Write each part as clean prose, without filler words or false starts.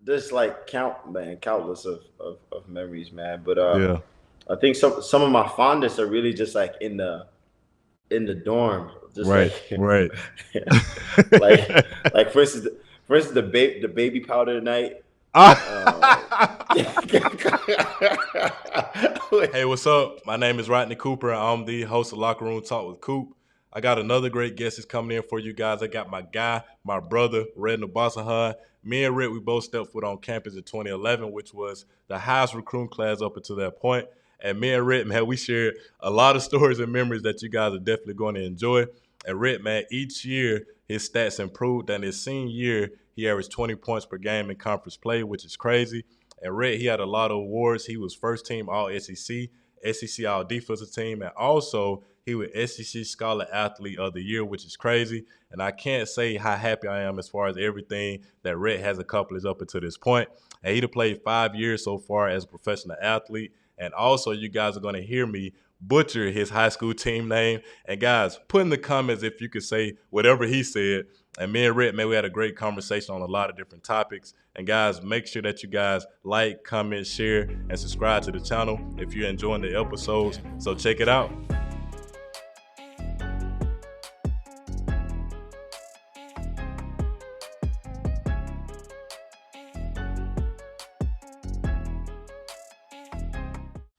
there's like countless of memories, man. But Yeah. I think some of my fondest are really just like in the dorm, just Right. like Right. like for instance the baby powder night. Hey, what's up? My name is Rodney Cooper. I'm the host of Locker Room Talk with Coop. I got another great guest is coming in for you guys. I got my guy, my brother, Retin Obasohan. Me and Rit, we both stepped foot on campus in 2011, which was the highest recruiting class up until that point. And me and Rit, man, we shared a lot of stories and memories that you guys are definitely going to enjoy. And Rit, man, each year his stats improved. And his senior year, he averaged 20 points per game in conference play, which is crazy. And Red, he had a lot of awards. He was first team All SEC, SEC All Defensive Team, and also he was SEC Scholar Athlete of the Year, which is crazy. And I can't say how happy I am as far as everything that Red has accomplished up until this point. And he'd played 5 years so far as a professional athlete. And also, you guys are going to hear me butcher his high school team name. And guys, put in the comments if you could say whatever he said. And me and Red, man, we had a great conversation on a lot of different topics. And guys, make sure that you guys like, comment, share, and subscribe to the channel if you're enjoying the episodes. So check it out.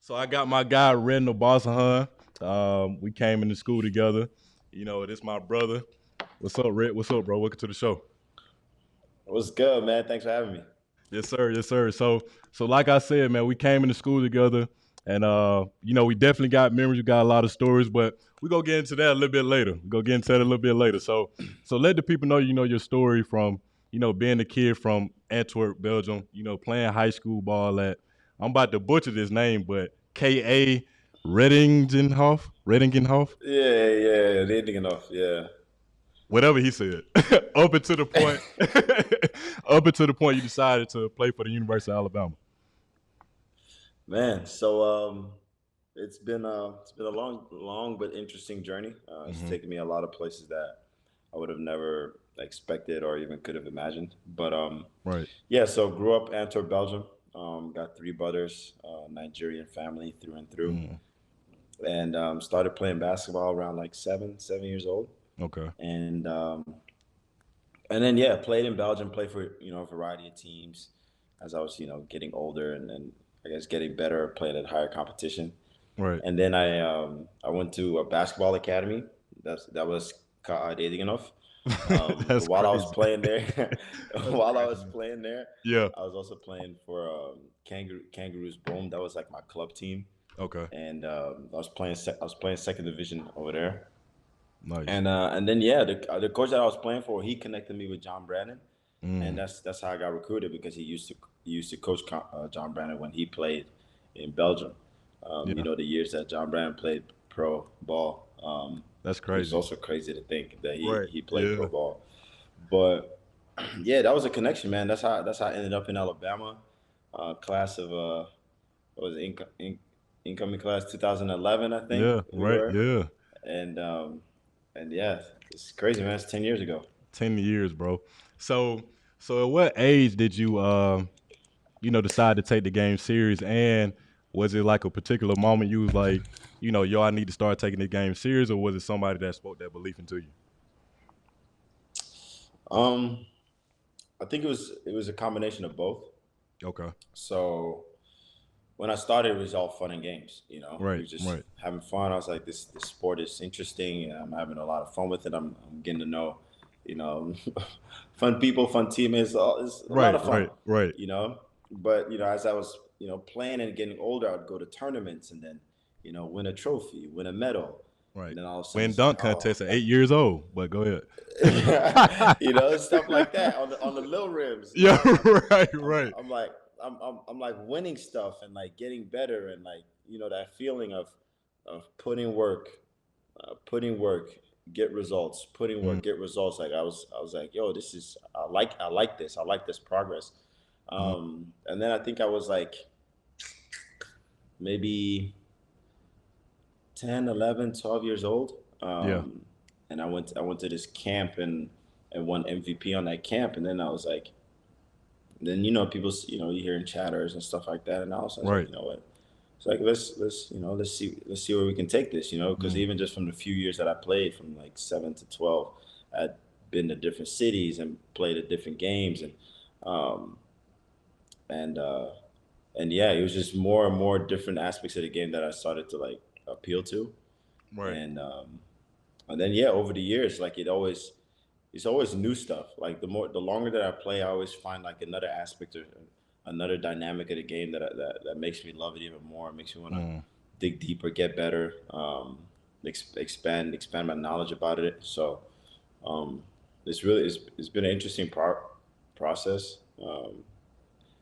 So I got my guy Retin Obasohan. We came into school together. You know, this my brother. What's up, Red? What's up, bro? Welcome to the show. What's good, man? Thanks for having me. Yes, sir. Yes, sir. So like I said, man, we came into school together, and we definitely got memories. We got a lot of stories, but we gonna get into that a little bit later. We gonna get into that a little bit later. So let the people know, your story from, being a kid from Antwerp, Belgium. Playing high school ball at. I'm about to butcher this name, but K.A. Redingenhof, Yeah, they didn't enough. Yeah. whatever he said, up until the point, up until the point you decided to play for the University of Alabama. Man, so it's been a long but interesting journey. It's Hmm. taken me a lot of places that I would have never expected or even could have imagined. But Right. yeah, so grew up Antwerp, Belgium. Got three brothers, Nigerian family through and through, Mm. and started playing basketball around like 7 years old, Okay. and and then yeah, played in Belgium, played for a variety of teams as I was getting older and I guess getting better, playing at higher competition. Right. And then I went to a basketball academy. That was dating enough. But That's while I was crazy. playing there, That's while I crazy, was man. playing there, Yeah. I was also playing for Kangaroos Boom. That was like my club team, Okay. and I was playing second division over there. Nice. And then yeah, the coach that I was playing for, he connected me with John Brandon, and Mm. that's how I got recruited because he used to coach John Brandon when he played in Belgium. Yeah. The years that John Brandon played pro ball, That's which is crazy. also crazy to think that he Right. he played pro Yeah. ball. But yeah, that was a connection, man. That's how I ended up in Alabama, class of what was it, incoming class 2011, I think Yeah. we Right. were, Yeah. and yeah, it's crazy, man. It's 10 years ago. 10 years, bro. So, so at what age did you, decide to take the game serious? And was it like a particular moment you was like, yo, I need to start taking the game serious, or was it somebody that spoke that belief into you? Um, I think it was a combination of both. Okay. So when I started, it was all fun and games. We Right. were just Right. having fun. I was like, this sport is interesting. I'm having a lot of fun with it. I'm getting to know, you know, fun people, fun teammates. It's a lot Right. of fun, Right. Right. you know. But as I was playing and getting older, I'd go to tournaments and then win a trophy, win a medal, Right. and then all of a sudden Win it's like, dunk oh, contest at 8 years old. But go ahead. stuff like that on the little rims. Yeah. Right. I'm Right. I'm like I'm like winning stuff and like getting better and like that feeling of putting work, get results, putting Mm, work, get results. Like I was like, yo, this is I like this progress. mm, And then I think I was like maybe 10, 11, 12 years old. yeah. And I went to this camp and won MVP on that camp. And then I was like, then people, you hear in chatters and stuff like that, and all of a sudden it's like, Right. you know what? It's like let's see where we can take this, because Mm. even just from the few years that I played, from like 7 to 12, I'd been to different cities and played at different games, um, and uh, and yeah, it was just more and more different aspects of the game that I started to like appeal to, Right. and then yeah, over the years, like it's always new stuff. Like the longer that I play, I always find like another aspect or another dynamic of the game that makes me love it even more. It makes me want to Mm. dig deeper, get better, expand my knowledge about it. So um, it's been an interesting process.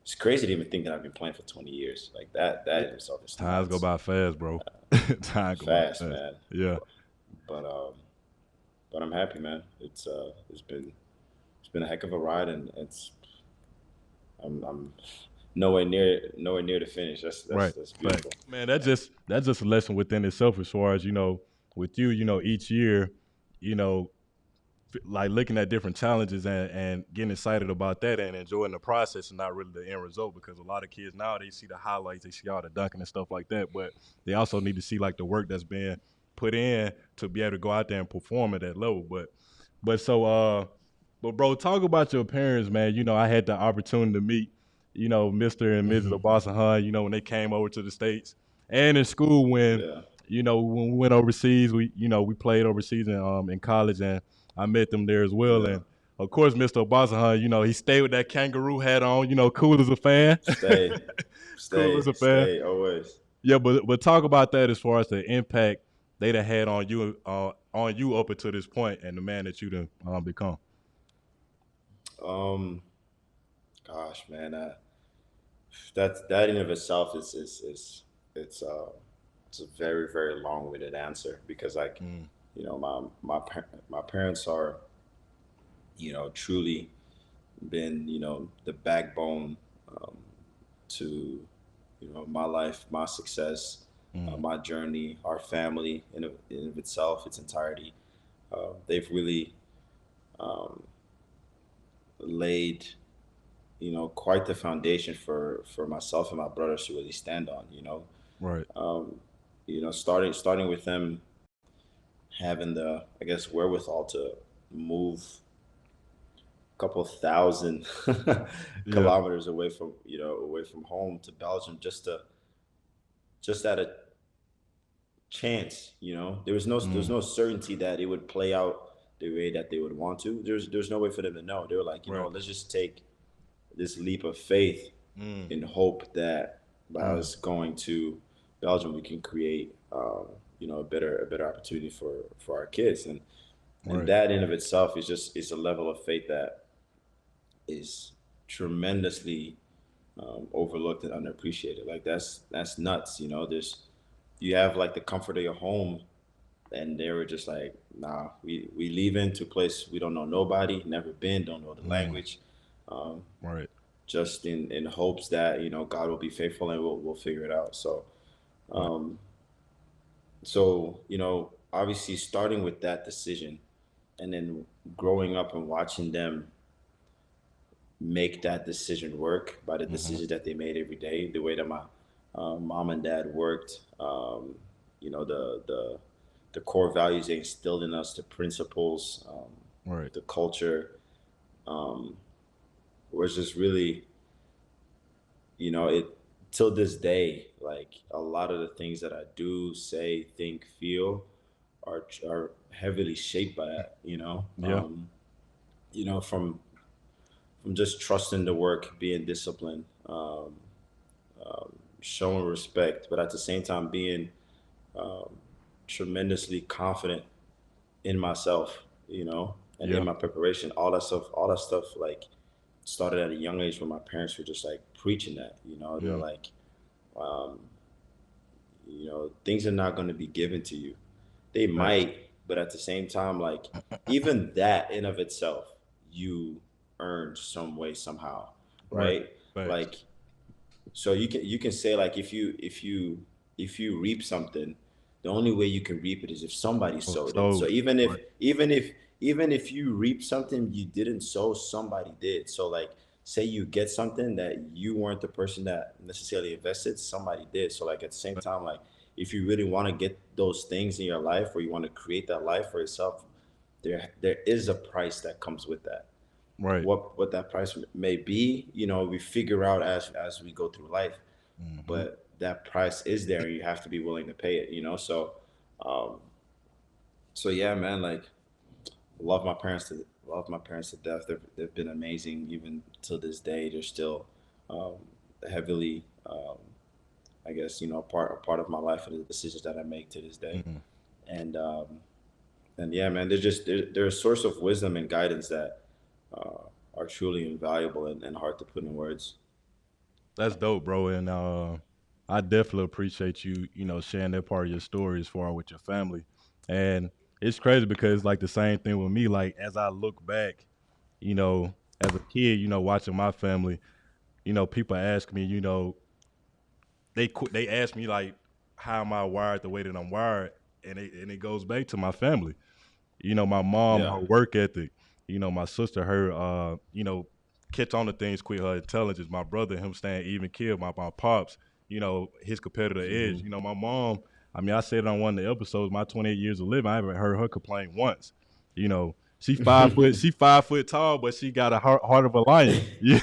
It's crazy to even think that I've been playing for 20 years. Like that Yeah. in itself is Times go nuts. by fast, bro. Time go by Fast, fast. man. Yeah. But I'm happy, man. It's been a heck of a ride, and I'm nowhere near the finish. Right. That's beautiful. Facts. Man, that's just a lesson within itself as far as, with you, each year, you know, like looking at different challenges and getting excited about that and enjoying the process and not really the end result, because a lot of kids now, they see the highlights, they see all the dunking and stuff like that, but they also need to see like the work that's being put in to be able to go out there and perform at that level. But bro, talk about your parents, man. I had the opportunity to meet, Mr. and Mrs. Obasohan, when they came over to the States, and in school Yeah, when we went overseas, we played overseas in college, and I met them there as well. yeah. And of course, Mr. Obasahan, he stayed with that kangaroo hat on, cool as a fan. Stay, Cool as stay, a fan. stay. Always. Yeah, but talk about that as far as the impact they'd have had on you up until this point and the man that you done become. Um, Gosh, man, that in of itself is it's uh it's a very very long-winded answer, because like Mm, my parents are truly been the backbone, um, to my life, my success, mm, my journey, our family in of itself, its entirety. They've really um, laid quite the foundation for myself and my brothers to really stand on. right. Um, starting with them having the, I guess, wherewithal to move a couple thousand Yeah. kilometers away from home to Belgium, just at a chance. There's Mm, no certainty that it would play out the way that they would want to. There's no way for them to know. They were like, right. let's just take this leap of faith Mm, in hope that by mm, us going to Belgium, we can create, a better opportunity for our kids, and right. that in of itself is a level of faith that is tremendously overlooked and underappreciated. Like that's nuts. You have like the comfort of your home, and they were just like, nah, we leave into a place we don't know nobody, never been, don't know the Mm, language, um, right. just in hopes that God will be faithful and we'll figure it out. So Right. um, obviously starting with that decision, and then growing up and watching them make that decision work by the Mm-hmm. decisions that they made every day, the way that my mom and dad worked, the core values they instilled in us, the principles, Right. the culture, um, was just really, it till this day, like a lot of the things that I do, say, think, feel are heavily shaped by that. Yeah. From just trusting the work, being disciplined, showing respect, but at the same time being um, tremendously confident in myself, and in Yeah. my preparation. All that stuff, like started at a young age when my parents were just like preaching that. They're Mm, like, um, things are not going to be given to you. They facts. might, but at the same time, like even that in of itself, you earned some way somehow, Right. right? Facts. Like, so you can say like if you reap something, the only way you can reap it is if somebody Oh, sowed it. So so even if right. even if even if you reap something you didn't sow, somebody did. So like say you get something that you weren't the person that necessarily invested, somebody did. So like at the same time, like if you really want to get those things in your life, or you want to create that life for yourself, there is a price that comes with that. Right. What that price may be, we figure out as we go through life, Hmm. but that price is there, and you have to be willing to pay it. Um, so yeah, man, like love my parents to death. They've been amazing even till this day. They're still um, heavily, I guess, a part of my life and the decisions that I make to this day. Hmm. And and yeah, man, they're a source of wisdom and guidance that are truly invaluable and hard to put in words. That's dope, bro. And I definitely appreciate you, sharing that part of your story as far with your family. And it's crazy because like the same thing with me. Like as I look back, as a kid, watching my family, people ask me, they ask me like, how am I wired the way that I'm wired, and it goes back to my family. My mom, Yeah. her work ethic. My sister, her, catch on to things quick, her intelligence. My brother, him staying even killed. My pops, his competitor edge. Hmm. My mom, I mean, I said it on one of the episodes, my 28 years of living, I haven't heard her complain once. She 5 foot, she 5 foot tall, but she got a heart of a lion. Yeah.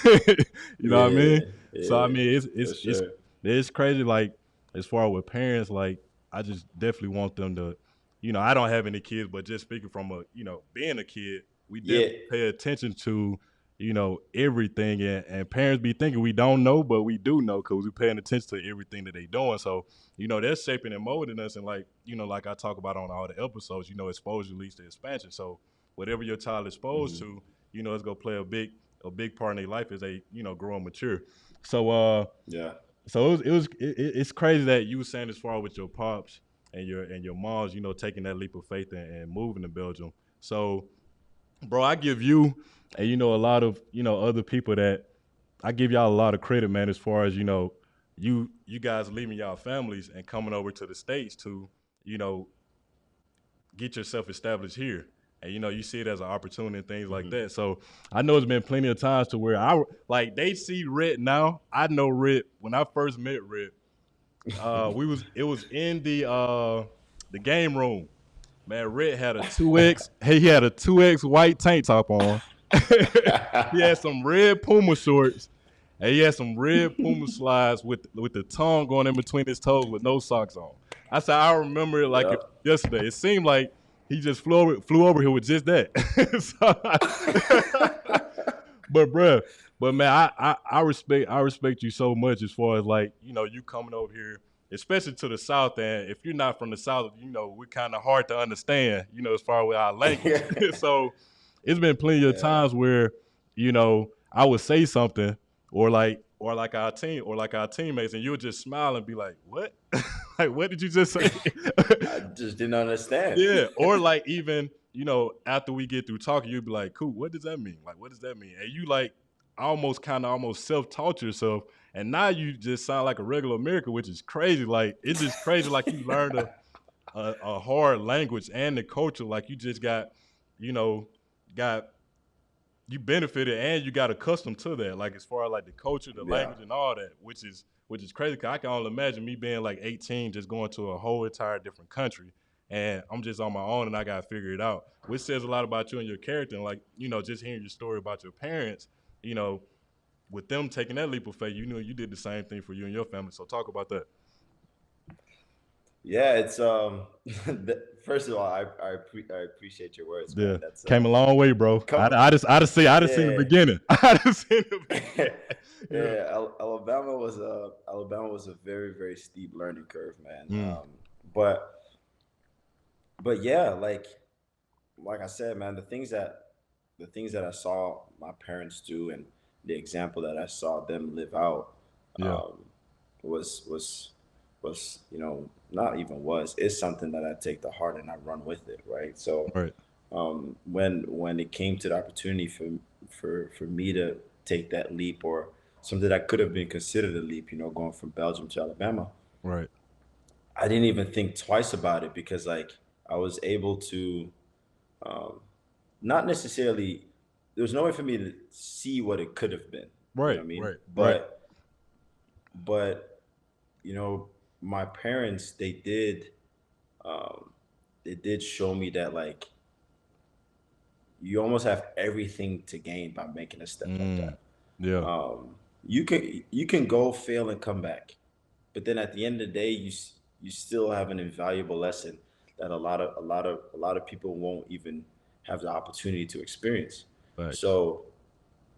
You know what I mean? Yeah, So I yeah, mean, for sure. it's crazy. Like as far with parents, like I just definitely want them to, I don't have any kids, but just speaking from being a kid, we Yeah. definitely pay attention to, everything. And parents be thinking we don't know, but we do know because we paying attention to everything that they doing. So, they're shaping and molding us. And like, like I talk about on all the episodes, exposure leads to expansion. So whatever your child is exposed Hmm. to, it's gonna play a big part in their life as they, grow and mature. So Yeah. it's crazy that you were saying as far with your pops and your moms, taking that leap of faith and moving to Belgium. So, bro, I give you and a lot of other people that I give y'all a lot of credit, man, as far as you guys leaving y'all families and coming over to the States to you know get yourself established here. And you see it as an opportunity and things like Hmm. that. So I know it's been plenty of times to where I like they see Rit now. I know Rit when I first met Rit. It was in the game room. Man, Red had a 2X. He had a 2X white tank top on. He had some red Puma shorts. And he had some red Puma slides with the tongue going in between his toes with no socks on. I said, I remember it like it Yeah. was yesterday. It seemed like he just flew over here with just that. But bruh, but man, I respect you so much as far as like, you coming over here, especially to the South, and if you're not from the South, we're kind of hard to understand, as far with our language. So it's been plenty of Yeah. times where, I would say something or like our teammates, and you'll just smile and be like, what? Like, what did you just say? I just didn't understand. Yeah, or like even after we get through talking, you'd be like, "Cool, what does that mean? Like, what does that mean?" And you like almost self-taught yourself, and now you just sound like a regular American, which is crazy. Like it's just crazy. Like you learned a hard language and the culture. Like you just you know, got you benefited and you got accustomed to that. Like as far as like the culture, the Yeah. language, and all that, which is crazy. Cause I can only imagine me being like 18, just going to a whole entire different country, and I'm just on my own and I gotta figure it out. Which says a lot about you and your character. And like just hearing your story about your parents, you know, with them taking that leap of faith, you did the same thing for you and your family. So talk about that. Yeah, it's first of all, I appreciate your words, Yeah, man. That's came a long way, bro. come I just seen the yeah. beginning. I just seen the beginning. Yeah. Yeah, Alabama was a very, very steep learning curve, man. Mm, But yeah, like I said, man, the things that I saw my parents do, and the example that I saw them live out, yeah. um, was not even was is something that I take to heart and I run with it, right? So Right. when it came to the opportunity for me to take that leap, or something that could have been considered a leap, going from Belgium to Alabama, Right. I didn't even think twice about it, because like I was able to, um, not necessarily. there was no way for me to see what it could have been. You know Right, what I mean? right, right. But you know, my parents um, they did show me that like you almost have everything to gain by making a step like Mm, that. yeah, Um, you can go fail and come back, but then at the end of the day, you still have an invaluable lesson that a lot of people won't even have the opportunity to experience. facts. So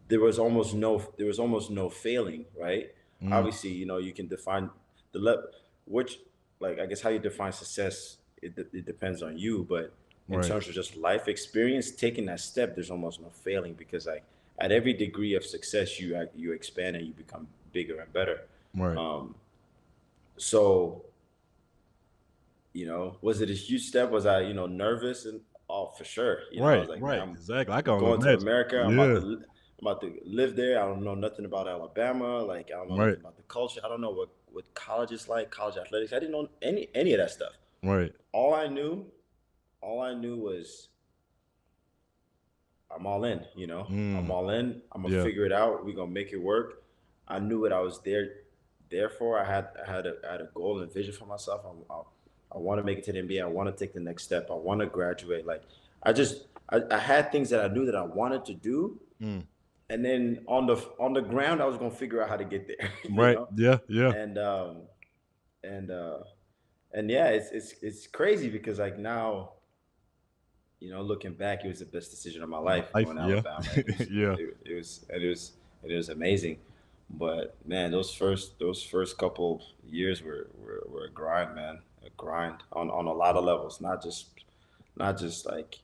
there was almost no failing, right? Mm, Obviously, you know, you can define the le- which like I guess how you define success, it depends on you, but in right, terms of just life experience, taking that step, there's almost no failing because like at every degree of success, you expand and you become bigger and better. right, Um, so you know, was it a huge step? Was I, you know, nervous? And oh, for sure. You know, I right, was like, man, right. Exactly. I can only going to imagine. America. Yeah, I'm about to live there. I don't know nothing about Alabama. Like, I don't know right, nothing about the culture. I don't know what college is like, college athletics. I didn't know any of that stuff. right. All I knew, all I knew was I'm all in. You know, I'm Mm, all in. I'm gonna yeah, figure it out. We're gonna make it work. I knew what I was there for. I had a goal and vision for myself. I want to make it to the NBA. I want to take the next step. I want to graduate. Like I had things that I knew that I wanted to do, mm, and then on the ground, I was gonna figure out how to get there. You right. know, Yeah, yeah, and and uh, and yeah, it's crazy because like now, you know, looking back, it was the best decision of my life life. going to Yeah, Alabama. yeah. It was amazing. But man, those first couple years were a grind, man, a grind on a lot of levels, not just like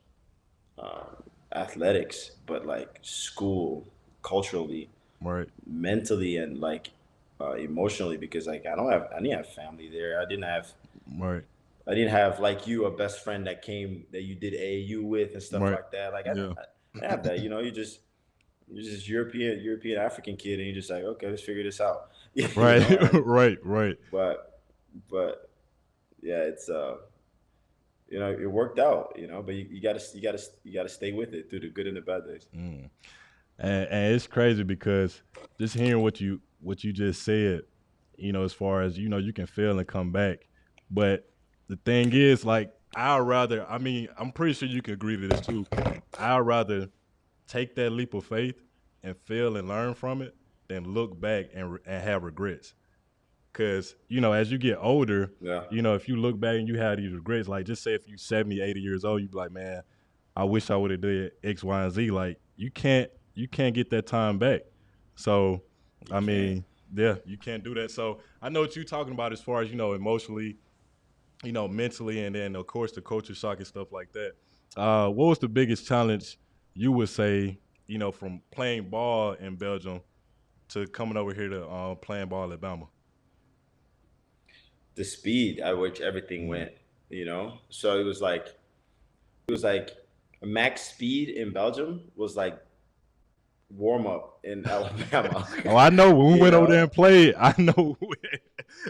athletics, but like school, culturally, Right, mentally, and like emotionally. Because like I didn't have family there. right. I didn't have like you a best friend that came that you did AAU with and stuff Right. like that. Like Yeah. I didn't have that. You know, you're just European African kid, and you're just like, okay, let's figure this out. You Right. know, and right. Right. but but yeah, it's you know, it worked out. You know, but you gotta stay with it through the good and the bad days. Mm. And it's crazy because just hearing what you just said, as far as you can fail and come back, but the thing is, like, I'd rather. I mean, I'm pretty sure you can agree to this too. I'd rather take that leap of faith and fail and learn from it than look back and have regrets. Because, as you get older, Yeah, if you look back and you have these regrets, like just say if you're 70, 80 years old, you'd be like, man, I wish I would have did X, Y, and Z. Like you can't get that time back. So, you I can't. mean, yeah, you can't do that. So I know what you're talking about as far as, emotionally, mentally, and then of course the culture shock and stuff like that. What was the biggest challenge you would say, from playing ball in Belgium to coming over here to playing ball at Alabama? The speed at which everything Mm. went. You know, so it was like max speed in Belgium was like warm up in Alabama. Oh, I know when we You went over there know, and played. I know.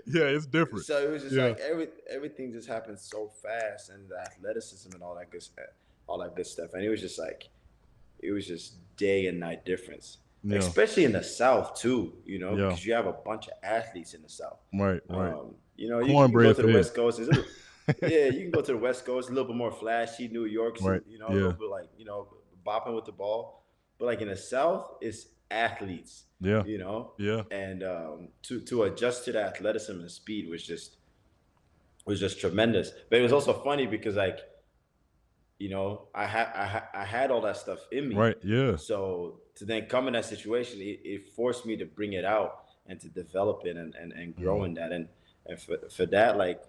Yeah, it's different. so it was just Yeah, like everything just happened so fast, and the athleticism and all that good stuff, and it was just day and night difference, yeah, especially in the South too. You know, yeah. because you have a bunch of athletes in the South. Right, right. You know, you can go Cornbread to the fed. West Coast. It's a little, yeah, you can go to the West Coast, a little bit more flashy. New York's, Right. you know, a little Yeah, bit like bopping with the ball, but like in the South, it's athletes. yeah, You know, yeah. and to adjust to the athleticism and speed was just tremendous. But it was also funny because like you know I had all that stuff in me, Right. Yeah. so to then come in that situation, it forced me to bring it out and to develop it and grow Mm. in that and for that like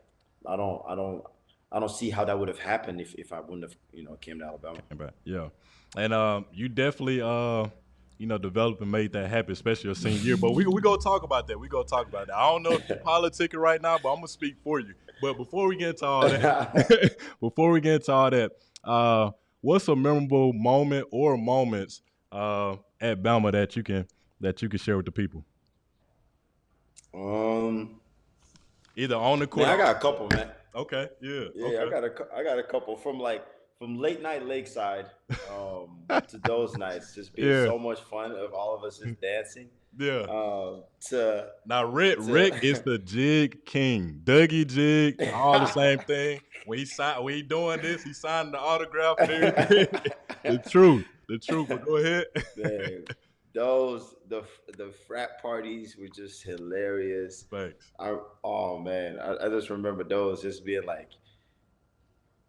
I don't see how that would have happened if I wouldn't have came to Alabama. Came back. Yeah. And you definitely developed and made that happen, especially your senior year. But we gonna talk about that. We gonna talk about that. I don't know if you politicking right now, but I'm gonna speak for you. But before we get into all that, before we get into all that, uh, what's a memorable moment or moments at Bama that you can share with the people? um Either on the court Man, or I off got a the court. couple, man. Okay, yeah, Yeah, okay. I got a couple from like from late night Lakeside to those nights just being Yeah, so much fun of all of us just dancing yeah. to Now Rick is to the jig king. Dougie jig, all the same thing. When he doing this, he signed the autograph and everything. The truth, the truth. But go ahead. man, those the frat parties were just hilarious. Thanks. Oh man, I just remember those just being like,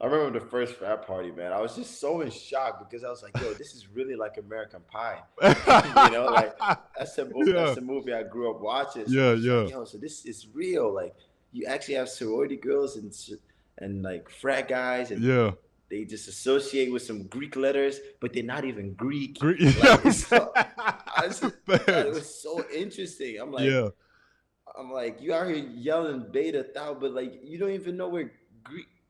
I remember the first frat party, man. I was just so in shock because I was like, yo, this is really like American Pie. You know, like that's Yeah, the movie I grew up watching. So I yeah, was just like, yeah, yo, so this is real. Like you actually have sorority girls and like frat guys, and yeah. they just associate with some Greek letters, but they're not even Greek. Yeah. Like it's so, I just thought it Thanks. was so interesting. Yeah, I'm like, you out here yelling beta thou, but like you don't even know where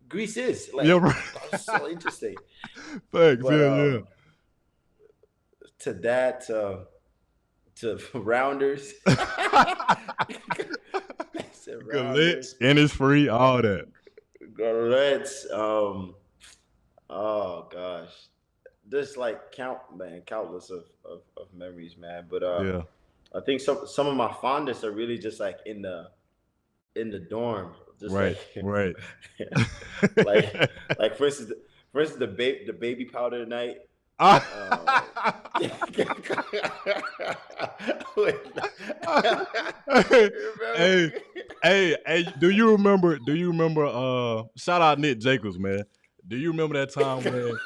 Greece is. yeah, Like right. that was so interesting. Thanks. But Yeah, yeah. to that to rounders, to Glitz, rounders, Innisfree, all that. let's oh gosh, there's like countless of memories, man. But Yeah. I think some of my fondest are really just like in the dorm, just like Right. Right. like like for instance the baby powder night. Uh, hey, remember? hey, hey, do you remember? Shout out Nick Jacobs, man. Do you remember that time when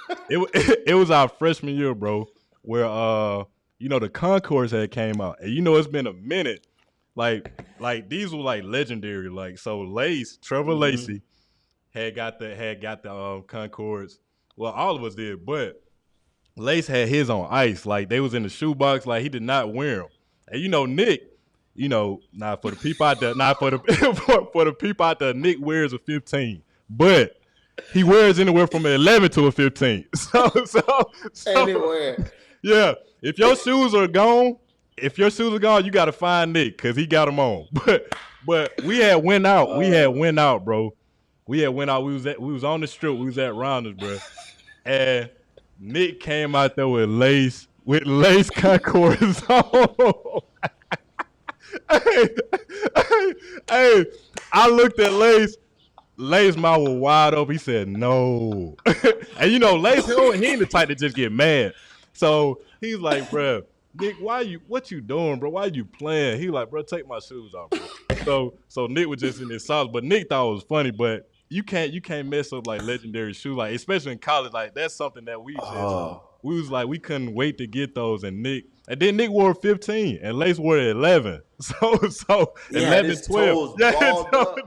it was our freshman year, bro? Where the Concourse had came out, and it's been a minute. Like these were like legendary. Like so, Trevor Hmm. Lacey had got the Concords. Well, all of us did, but Lace had his on ice. Like they was in the shoebox. Like he did not wear them. And Nick, not for the people out there, not for the for the people out there, Nick wears a 15, but he wears anywhere from an 11 to a 15. So Anywhere. yeah. If your shoes are gone, you got to find Nick because he got them on. But we had went out. We had Uh, went out, bro. We had went out. We was on the strip. We was at Rounders, bro. And Nick came out there with lace Concords on. hey, hey, hey, I looked at Lace. Lace mouth was wide open. He said no. And Lace, he ain't the type to just get mad. So he's like, bro, Nick, what you doing, bro? Why you playing? He like, bro, take my shoes off, bro. So Nick was just in his socks, but Nick thought it was funny, but you can't mess up like legendary shoes, like especially in college, like that's something that oh, we was like we couldn't wait to get those, and then Nick wore 15 and Lace wore 11. So he had 11, his 12. toes Yeah, balled so up.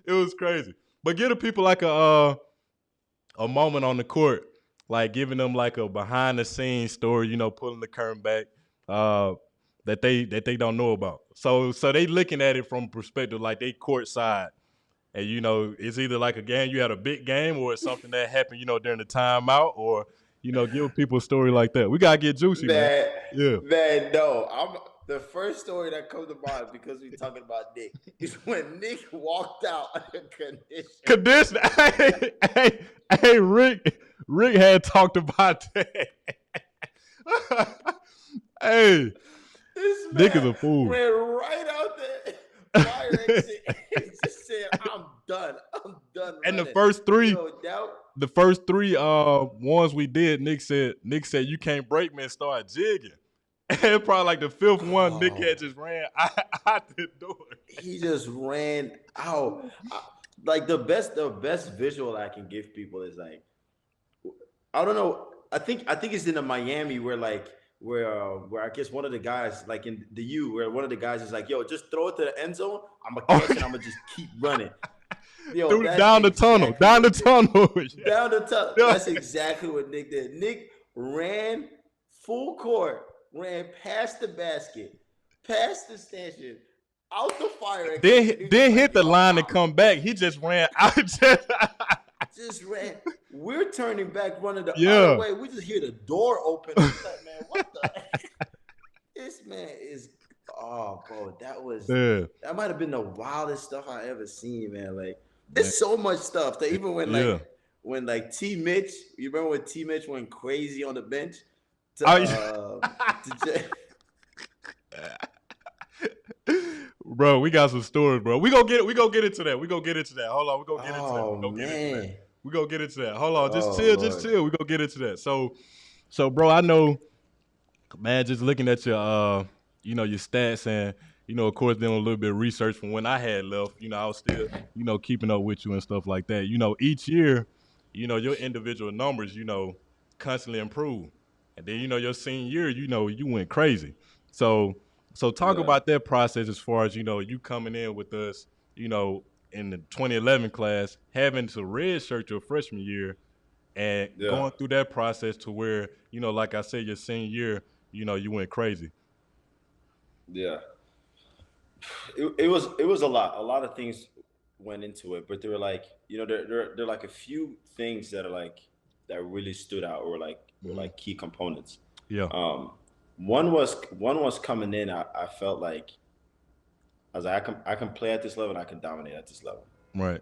it was crazy. But give the people like a moment on the court, like giving them like a behind the scenes story, pulling the curtain back, uh, that they don't know about. So they looking at it from perspective like they court side. And it's either like a game, you had a big game, or it's something that happened, during the timeout, or give people a story like that. We gotta get juicy, man. Man, Yeah. man, no. I'm the first story that comes to mind because we're talking about Nick is when Nick walked out under condition. Condition. Hey, Rick had talked about that. Hey, This Nick is man a fool. ran right out the fire exit and just said, I'm done. I'm done And the running. first three, Yo, that the first three ones we did, Nick said you can't break me and start jigging. And probably like the fifth one, Nick oh, had just ran out the door. he just ran out. Like the best visual I can give people is like, I don't know. I think it's in the Miami where I guess one of the guys like in the U where one of the guys is like, yo, just throw it to the end zone. I'm gonna catch it. I'm gonna just keep running. Yo, Through that's down the tunnel, exactly down the what tunnel. down the tunnel. Yeah. That's exactly what Nick did. Nick ran full court, ran past the basket, past the stanchion, out the fire exit, Then and he was just then hit like, the yo, line and I'm come back. He just ran out. just ran. We're turning back, running the other Yeah. way. We just hear the door open. I'm like, man, what the heck? This man is. Oh, bro, Yeah. that might have been the wildest stuff I ever seen, man. Like, Man. there's so much stuff that even when like Yeah. when like T Mitch, you remember when T Mitch went crazy on the bench Oh, to J- bro, we got some stories, bro. We gonna get it. We gonna get into that. We gonna get into that. Hold on. We gonna get into that. We Oh gonna get into that. man. We gonna get into that. Hold on. Just Oh chill. Just Lord. chill. We gonna get into that. So, bro, I know, man. Just looking at your, your stats and, of course, doing a little bit of research from when I had left. I was still, keeping up with you and stuff like that. Each year, your individual numbers, constantly improve. And then, your senior year, you went crazy. So, talk Yeah. about that process as far as, you coming in with us, in the 2011 class, having to redshirt your freshman year and Yeah. going through that process to where, like I said, your senior year, you went crazy. Yeah. It was a lot. A lot of things went into it, but there were like, there are like a few things that are like that really stood out or like were Mm-hmm. like key components. Yeah. Um one was coming in, I felt like I was like, I can play at this level and I can dominate at this level. Right.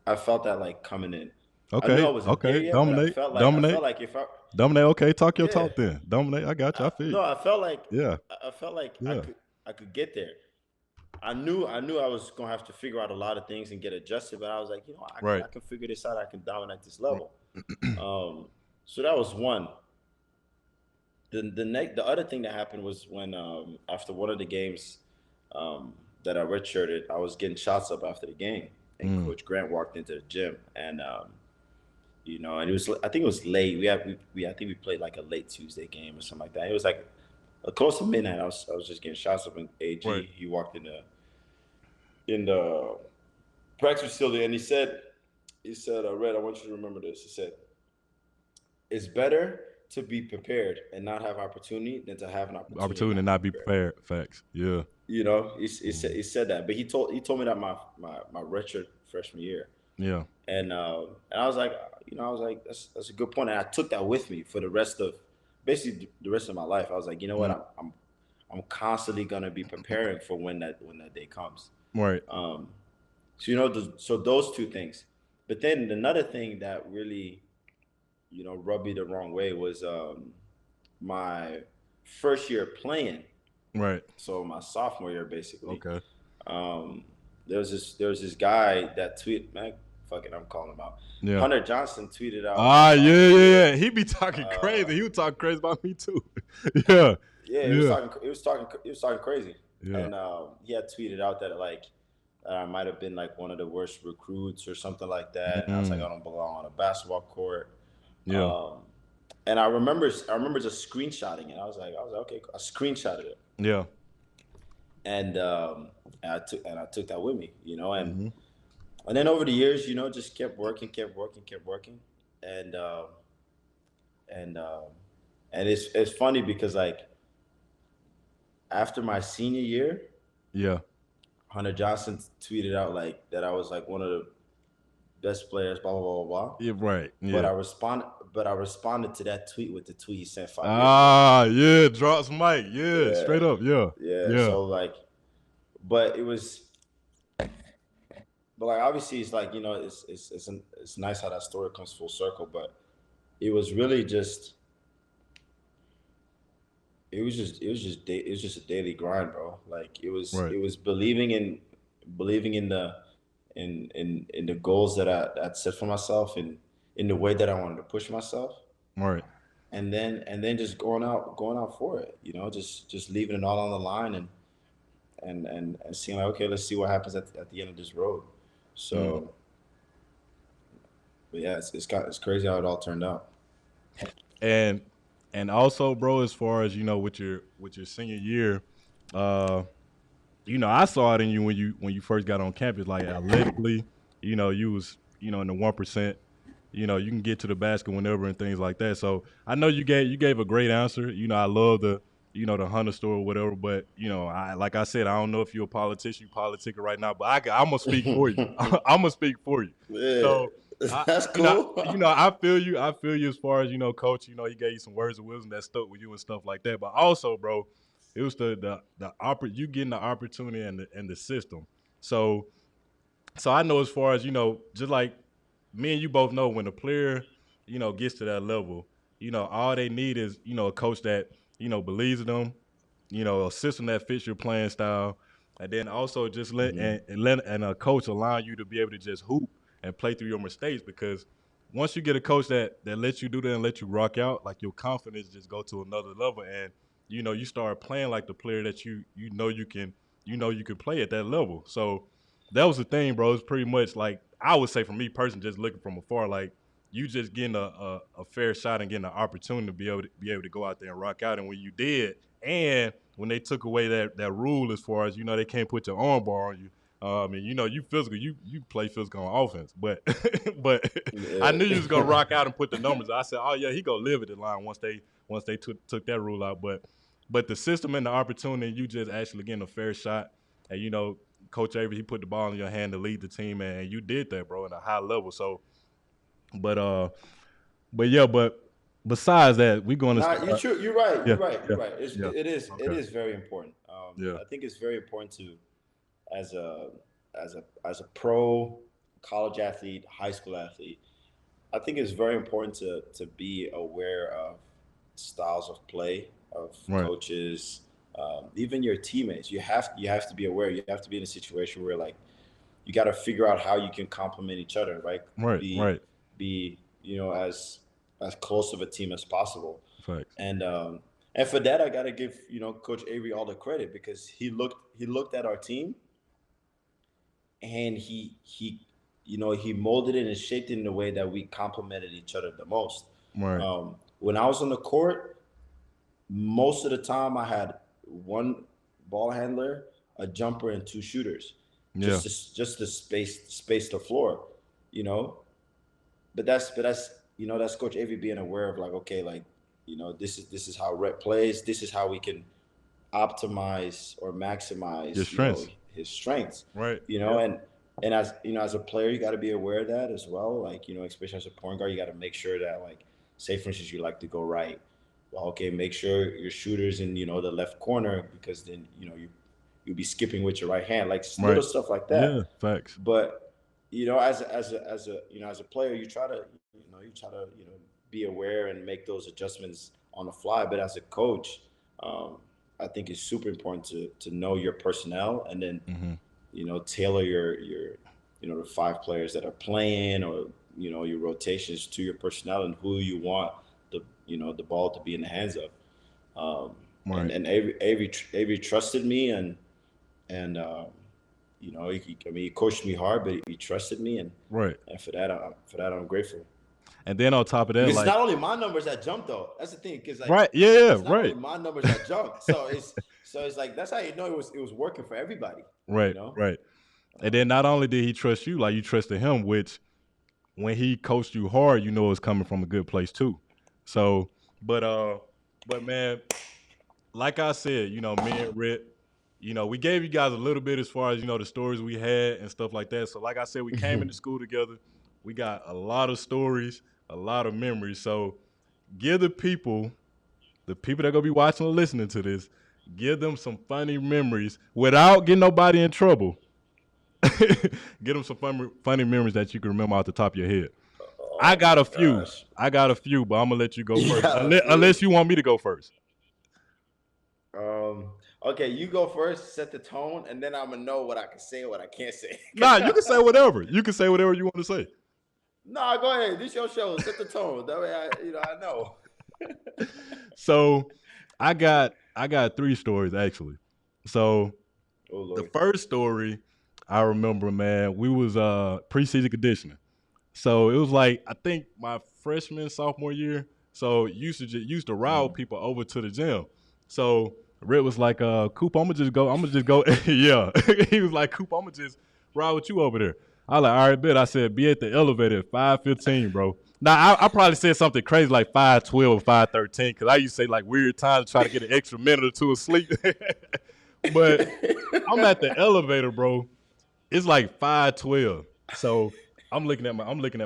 I felt that like coming in. I knew I Okay. wasn't there Okay. yet, but I Dominate. felt like I Dominate. felt like if I Dominate. Okay. Talk your yeah, talk then. Dominate. I got you. I feel you. no, I felt like Yeah. I felt like Yeah. I could get there. I knew I was gonna have to figure out a lot of things and get adjusted, but I was like, Right. I can figure this out. I can dominate this level. So that was one. The other thing that happened was when after one of the games that I redshirted, I was getting shots up after the game, and Mm. Coach Grant walked into the gym, and and it was I think it was late. We I think we played like a late Tuesday game or something like that. It was like close to midnight. I was just getting shots up in Right. AG. He walked in the practice facility, and he said, Red, I want you to remember this. He said, it's better to be prepared and not have opportunity than to have an opportunity and Opportunity to not be not be prepared. prepared. Facts. Yeah. He said that, but he told me that my redshirt freshman year, Yeah. and I was like, that's a good point, and I took that with me for the rest of basically the rest of my life. I was like, you know what, Mm. I'm constantly gonna be preparing for when that day comes. Right. Um, so so those two things, but then another thing that really rubbed me the wrong way was my first year playing. Right. So my sophomore year, basically, Okay. um, there was this guy that tweet, man, fuck it, I'm calling him out. Yeah. Hunter Johnson tweeted out my Ah, yeah, sophomore yeah, year. yeah. He be talking Uh, crazy. He would talk crazy about me too. Yeah. yeah, he was Yeah. talking. He was talking crazy, Yeah. and he had tweeted out that like I might have been like one of the worst recruits or something like that. And I was like, Mm. I don't belong on a basketball court. Yeah. Um, and I remember just screenshotting it. I was like, okay, I screenshotted it, Yeah. and I took that with me, Mm-hmm. and then over the years, just kept working, and and um, and it's funny because like after my senior year, Yeah. Hunter Johnson tweeted out like that I was like one of the best players, blah blah blah blah blah. Yeah. Right. But Yeah. I responded to that tweet with the tweet he sent 5 years ago. Ah, yeah. Drops mic. Yeah. Yeah, Straight up. Yeah. yeah. Yeah. So like, but it was, but like obviously it's like it's nice how that story comes full circle. But it was really just it was just a daily grind, bro. Like it was Right. it was believing in the goals that I'd set for myself and in the way that I wanted to push myself, Right. and then just going out for it, just leaving it all on the line and seeing like, okay, let's see what happens at the end of this road. Mm. So, but yeah, it's crazy how it all turned out. And also, bro, as far as with your senior year, uh, I saw it in you when you first got on campus, like athletically, you was in the 1%. You can get to the basket whenever and things like that. So I know you gave a great answer. I love the Hunter story or whatever. But I like I said, I don't know if you're a politician, you politicking right now, but I'm gonna speak for you. I'm gonna speak for you. Yeah, So I, that's cool. I feel you. I feel you as far as coach. He gave you some words of wisdom that stuck with you and stuff like that. But also, bro, it was you getting the opportunity and the system. So I know as far as just like me and you both know when a player, gets to that level, all they need is, a coach that, believes in them, a system that fits your playing style, and then also just Hmm. let a coach allowing you to be able to just hoop and play through your mistakes. Because once you get a coach that lets you do that and let you rock out, like your confidence just go to another level, and you start playing like the player that you can play at that level. So that was the thing, bro. It's pretty much like I would say for me personally, just looking from afar, like you just getting a fair shot and getting an opportunity to be able to go out there and rock out. And when you did, and when they took away that rule as far as they can't put your arm bar on you. And you physical, you play physical on offense, but but I Yeah. knew you was gonna rock out and put the numbers. I said, oh yeah, he gonna live at the line once they took that rule out. But the system and the opportunity, you just actually getting a fair shot, and Coach Avery, he put the ball in your hand to lead the team, and you did that, bro, at a high level. So, but yeah, but besides that, we're going to Nah, start. you're right. Yeah, You're right. yeah, You're right. yeah. It Okay. is very important. Yeah. I think it's very important to as a as a pro college athlete, high school athlete. I think it's very important to be aware of styles of play of Right. coaches, even your teammates. You have to be aware. You have to be in a situation where like you got to figure out how you can complement each other, right? Right. Be Right. be as close of a team as possible. Facts. And and for that, I got to give Coach Avery all the credit because he looked at our team and he molded it and shaped it in a way that we complemented each other the most. Right. When I was on the court, most of the time I had one ball handler, a jumper, and two shooters, Yeah. just to space the floor, you know. But that's Coach Avery being aware of like, okay, like, this is how rep plays. This is how we can optimize or Your maximize, strengths. his strengths, Right. you know, Yeah. and as a player, you got to be aware of that as well. Like, especially as a point guard, you got to make sure that, like, say for instance, you like to go right. Well, okay, make sure your shooter's in, the left corner because then, you'll be skipping with your right hand, like little Right. stuff like Yeah. that. Facts. But as a player, you try to be aware and make those adjustments on the fly. But as a coach, um, I think it's super important to know your personnel and then Mm-hmm. tailor your the five players that are playing, or your rotations to your personnel and who you want the ball to be in the hands of. Um, and Right. and Avery trusted me, and I mean, he coached me hard, but he trusted me, and Right. and for that I'm grateful. And then on top of that, Because it's like, not only my numbers that jump though. That's the thing. Because like right. Yeah. Yeah, it's not only right. my numbers that jump. So it's like that's how you know it was working for everybody. You Right. know. Right. And Um, then not only did he trust you, like you trusted him, which when he coached you hard, you know it was coming from a good place too. So, but man, like I said, me and Rit, we gave you guys a little bit as far as the stories we had and stuff like that. So, like I said, we came into school together. We got a lot of stories, a lot of memories. So, give the people that gonna be watching or listening to this, give them some funny memories without getting nobody in trouble. Get them some funny memories that you can remember off the top of your head. I oh got my a few. gosh. But I'm gonna let you go You first, got a unless few. you want me to go first. Okay, you go first. Set the tone, and then I'm gonna know what I can say and what I can't say. Nah, you can say whatever. You can say whatever you want to say. No, go ahead. This your show. Set the tone. That way, I know. So, I got three stories actually. So Oh the Lord. first story I remember, man, we was preseason conditioning. So it was like I think my freshman sophomore year. So used to rile Mhm. people over to the gym. So Red was like, Coop, I'm gonna just go. I'm gonna just go. Yeah, he was like, Coop, I'm gonna just ride with you over there. I was like, all right, bet. I said, be at the elevator at 5:15, bro. Now I probably said something crazy like 5:12 or 5:13 because I used to say like weird times to try to get an extra minute or two of sleep. But I'm at the elevator, bro. It's like 5:12. So I'm looking at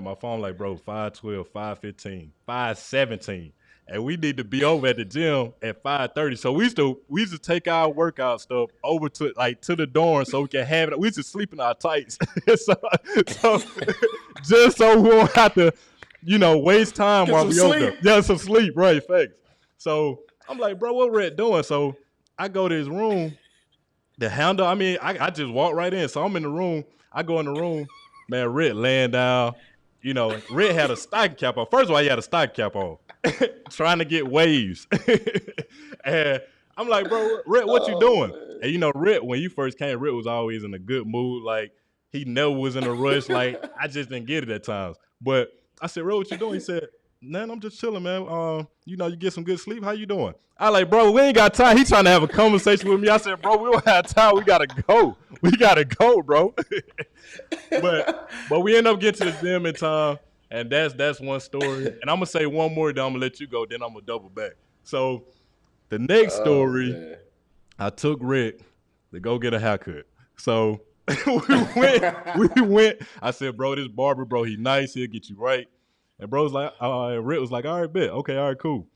my phone like, bro, 5:12, 5:15, 5:17. and we need to be over at the gym at 5:30. So we used to take our workout stuff over to the dorm so we can have it. We used to sleep in our tights, so just so we won't have to, waste time Get while some we over there. sleep. Yeah, some sleep, right? Thanks. So I'm like, bro, what Red doing? So I go to his room. The handle, I just walk right in. So I'm in the room. I go in the room, man, Red laying down. Red had a stocking cap on. First of all, he had a stocking cap on, trying to get waves. And I'm like, bro, Red, what you doing? Man. And Red, when you first came, Red was always in a good mood. Like, he never was in a rush. Like, I just didn't get it at times. But I said, Red, what you doing? He said, man, I'm just chilling, man. You get some good sleep. How you doing? I like, bro, we ain't got time. He trying to have a conversation with me. I said, bro, we don't have time. We gotta go. We gotta go, bro. but we end up getting to the gym in time, and that's one story. And I'm gonna say one more, then I'm gonna let you go. Then I'm gonna double back. So the next story, man. I took Rick to go get a haircut. So we went. I said, bro, this barber, bro, he nice. He'll get you right. And bro's like, Rick was like, all right, bet. Okay, all right, cool.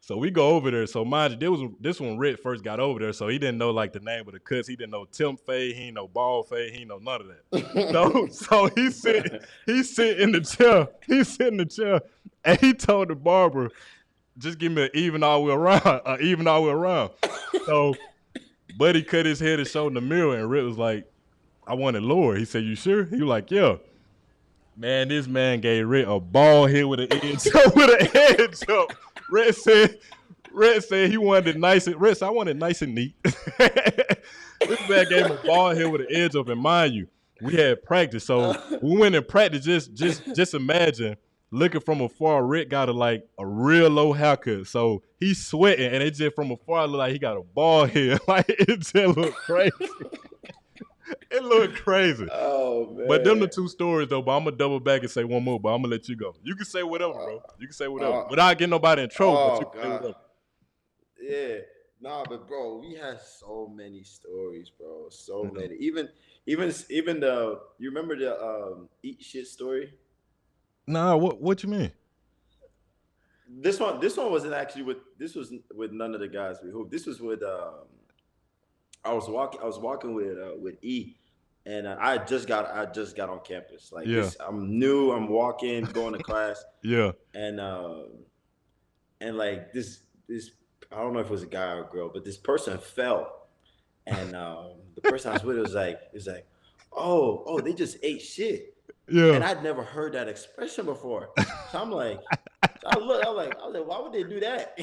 So we go over there. So mind you, this when Rick first got over there, so he didn't know like the name of the cuts. He didn't know temp fade. He didn't know ball fade. He didn't know none of that. So he sit in the chair. He sit in the chair, and he told the barber, just give me an even all the way around. So Buddy cut his head and showed in the mirror, and Rick was like, I want it lower. He said, you sure? He was like, yeah. Man, this man gave Rick a ball hit with an edge up. Rick said he wanted it nice. Rick said, I want it nice and neat. This man gave him a ball hit with an edge up. And mind you, we had practice. So we went in practice. Just imagine looking from afar. Rick got a real low haircut. So he's sweating, and it just from afar looked like he got a ball hit. Like, it just looked crazy. It looked crazy. Oh, man. But them the two stories, though. But I'm going to double back and say one more, but I'm going to let you go. You can say whatever, bro. You can say whatever. Without getting nobody in trouble, but you can say whatever. Yeah. Nah, but, bro, we had so many stories, bro. So many. Even the, you remember the eat shit story? Nah, what you mean? This one wasn't actually this was with none of the guys we hooped. This was with I was walking with E, and I just got on campus. Like, I'm new. I'm walking, going to class. Yeah. And like this I don't know if it was a guy or a girl, but this person fell, and the person I was with was like, oh, they just ate shit. Yeah. And I'd never heard that expression before. So I'm like, I was like, why would they do that?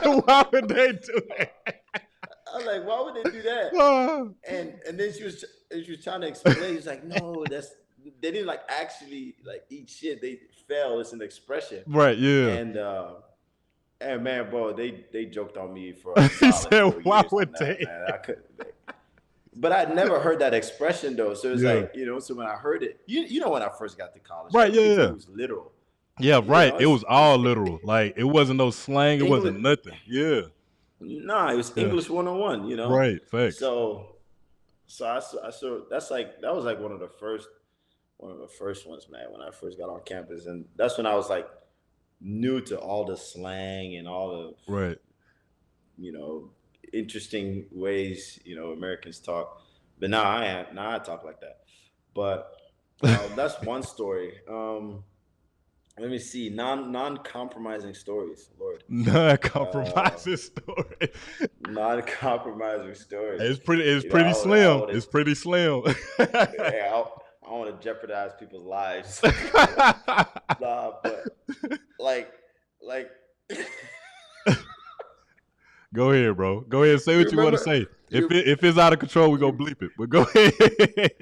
Why would they do that? I was like, why would they do that? And then she was trying to explain. She was like, no, they didn't actually eat shit. They fell. It's an expression. Right. Yeah. And man, bro, they joked on me for a he solid said, 4 why years would on that, they? man. I couldn't. But I'd never heard that expression though. So it was so when I heard it, when I first got to college, right? Yeah. It was literal. Yeah, right. It was all literal. Like, it wasn't no slang. It wasn't nothing. Yeah. Nah, it was English 101, Right, facts. So I saw that was one of the first ones, man, when I first got on campus. And that's when I was new to all the slang and all the right, interesting ways, Americans talk. But now I talk like that. But that's one story. Let me see. Non-compromising stories, Lord. Non-compromising story. Non-compromising stories. It's pretty slim. It's pretty slim. Yeah, I don't want to jeopardize people's lives. Nah, but like. Go ahead, bro. Go ahead and say what you want to say. If it's out of control, we gonna bleep it. But go ahead.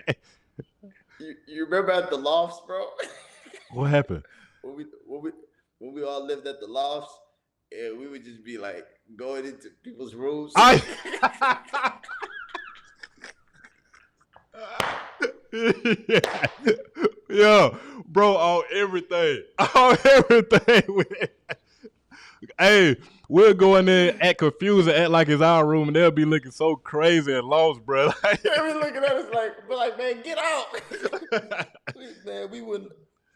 You remember at the lofts, bro? What happened? When we all lived at the lofts, and we would just be going into people's rooms. Yeah, bro, on everything. Hey, we'll go in there, act confused, and act like it's our room, and they'll be looking so crazy and lost, bro. They'll be looking at us like, man, get out. Man, we wouldn't.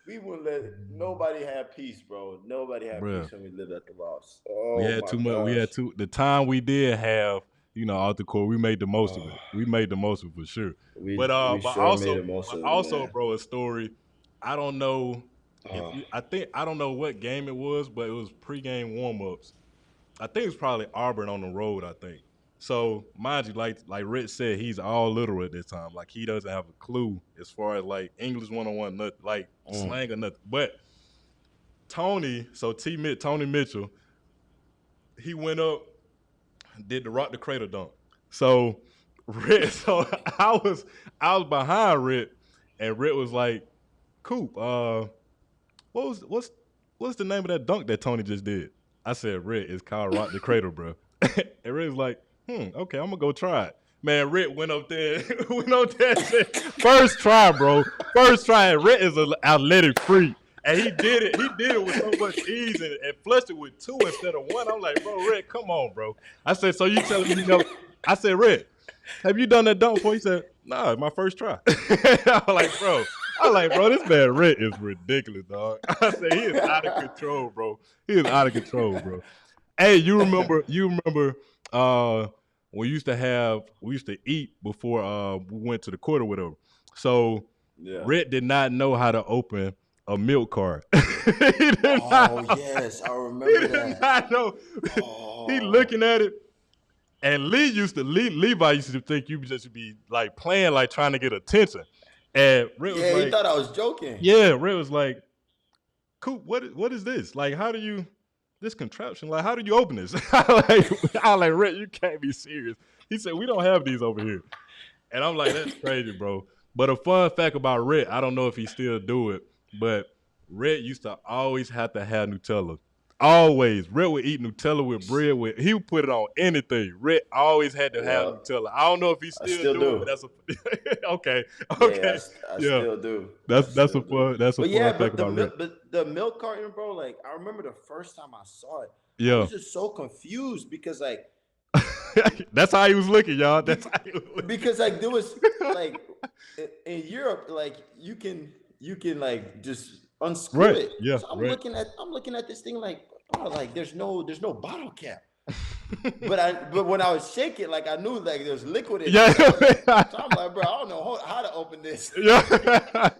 we wouldn't let nobody have peace, bro. Nobody had Bruh. peace when we lived at the lofts. We Oh had my too much. We had gosh. too. The time we did have, out the court, we made the most of Oh, it. We made the most of it for sure. But we but sure made also, the most but of it, also, man. bro, a story. I don't know if Oh, you. I don't know what game it was, but it was pregame warm ups. I think it was probably Auburn on the road. I think. So mind you, like Rich said, he's all literal at this time. Like he doesn't have a clue as far as like English 101, nothing like mm. slang or nothing. But Tony Mitchell, he went up, did the rock the cradle dunk. So Red, so I was behind Red, and Red was like, Coop, what's the name of that dunk that Tony just did? I said, Red, it's called rock the cradle, bro. And Red was like, okay, I'm gonna go try it. Man, Red went up there, and said, first try, bro. First try. And Red is an athletic freak. And he did it. He did it with so much ease and flushed it with two instead of one. I'm like, bro, Red, come on, bro. I said, so you telling me you know? I said, Red, have you done that dunk before? He said, nah, it's my first try. I'm like, bro, this man Red is ridiculous, dog. I said, he is out of control, bro. He is out of control, bro. Hey, you remember uh we used to eat before we went to the court or whatever. So Yeah. Red did not know how to open a milk cart. he did Oh not yes, I he remember did that. not know. He Oh. looking at it. And Levi used to think you just be like playing, like trying to get attention. And Red was Yeah, he like, thought I was joking. yeah, Red was like, Coop, what is this? Like, how do you this contraption? Like, how do you open this? I like, Red, you can't be serious. He said, we don't have these over here. And I'm like, that's crazy, bro. But a fun fact about Red, I don't know if he still do it, but Red used to always have to have Nutella. Always. Red would eat Nutella with bread with he would put it on anything. Red always had to have Yep, Nutella. I don't know if he I still still do it, but do. that's a okay. Yeah, Okay. I Yeah. still do. I That's still a do. fun that's a But fun yeah, fact about Red. but the milk carton, bro. Like I remember the first time I saw it, I Yeah. was just so confused because like That's how he was looking, y'all. That's bec- how he was looking. because like there was like in Europe, like you can like just unscrew Right. it. Yeah, So right. I'm looking at this thing like oh like there's no bottle cap. But when I was shaking, like I knew like there's liquid in it. Yeah. So I'm like, bro, I don't know how to open this. Yeah.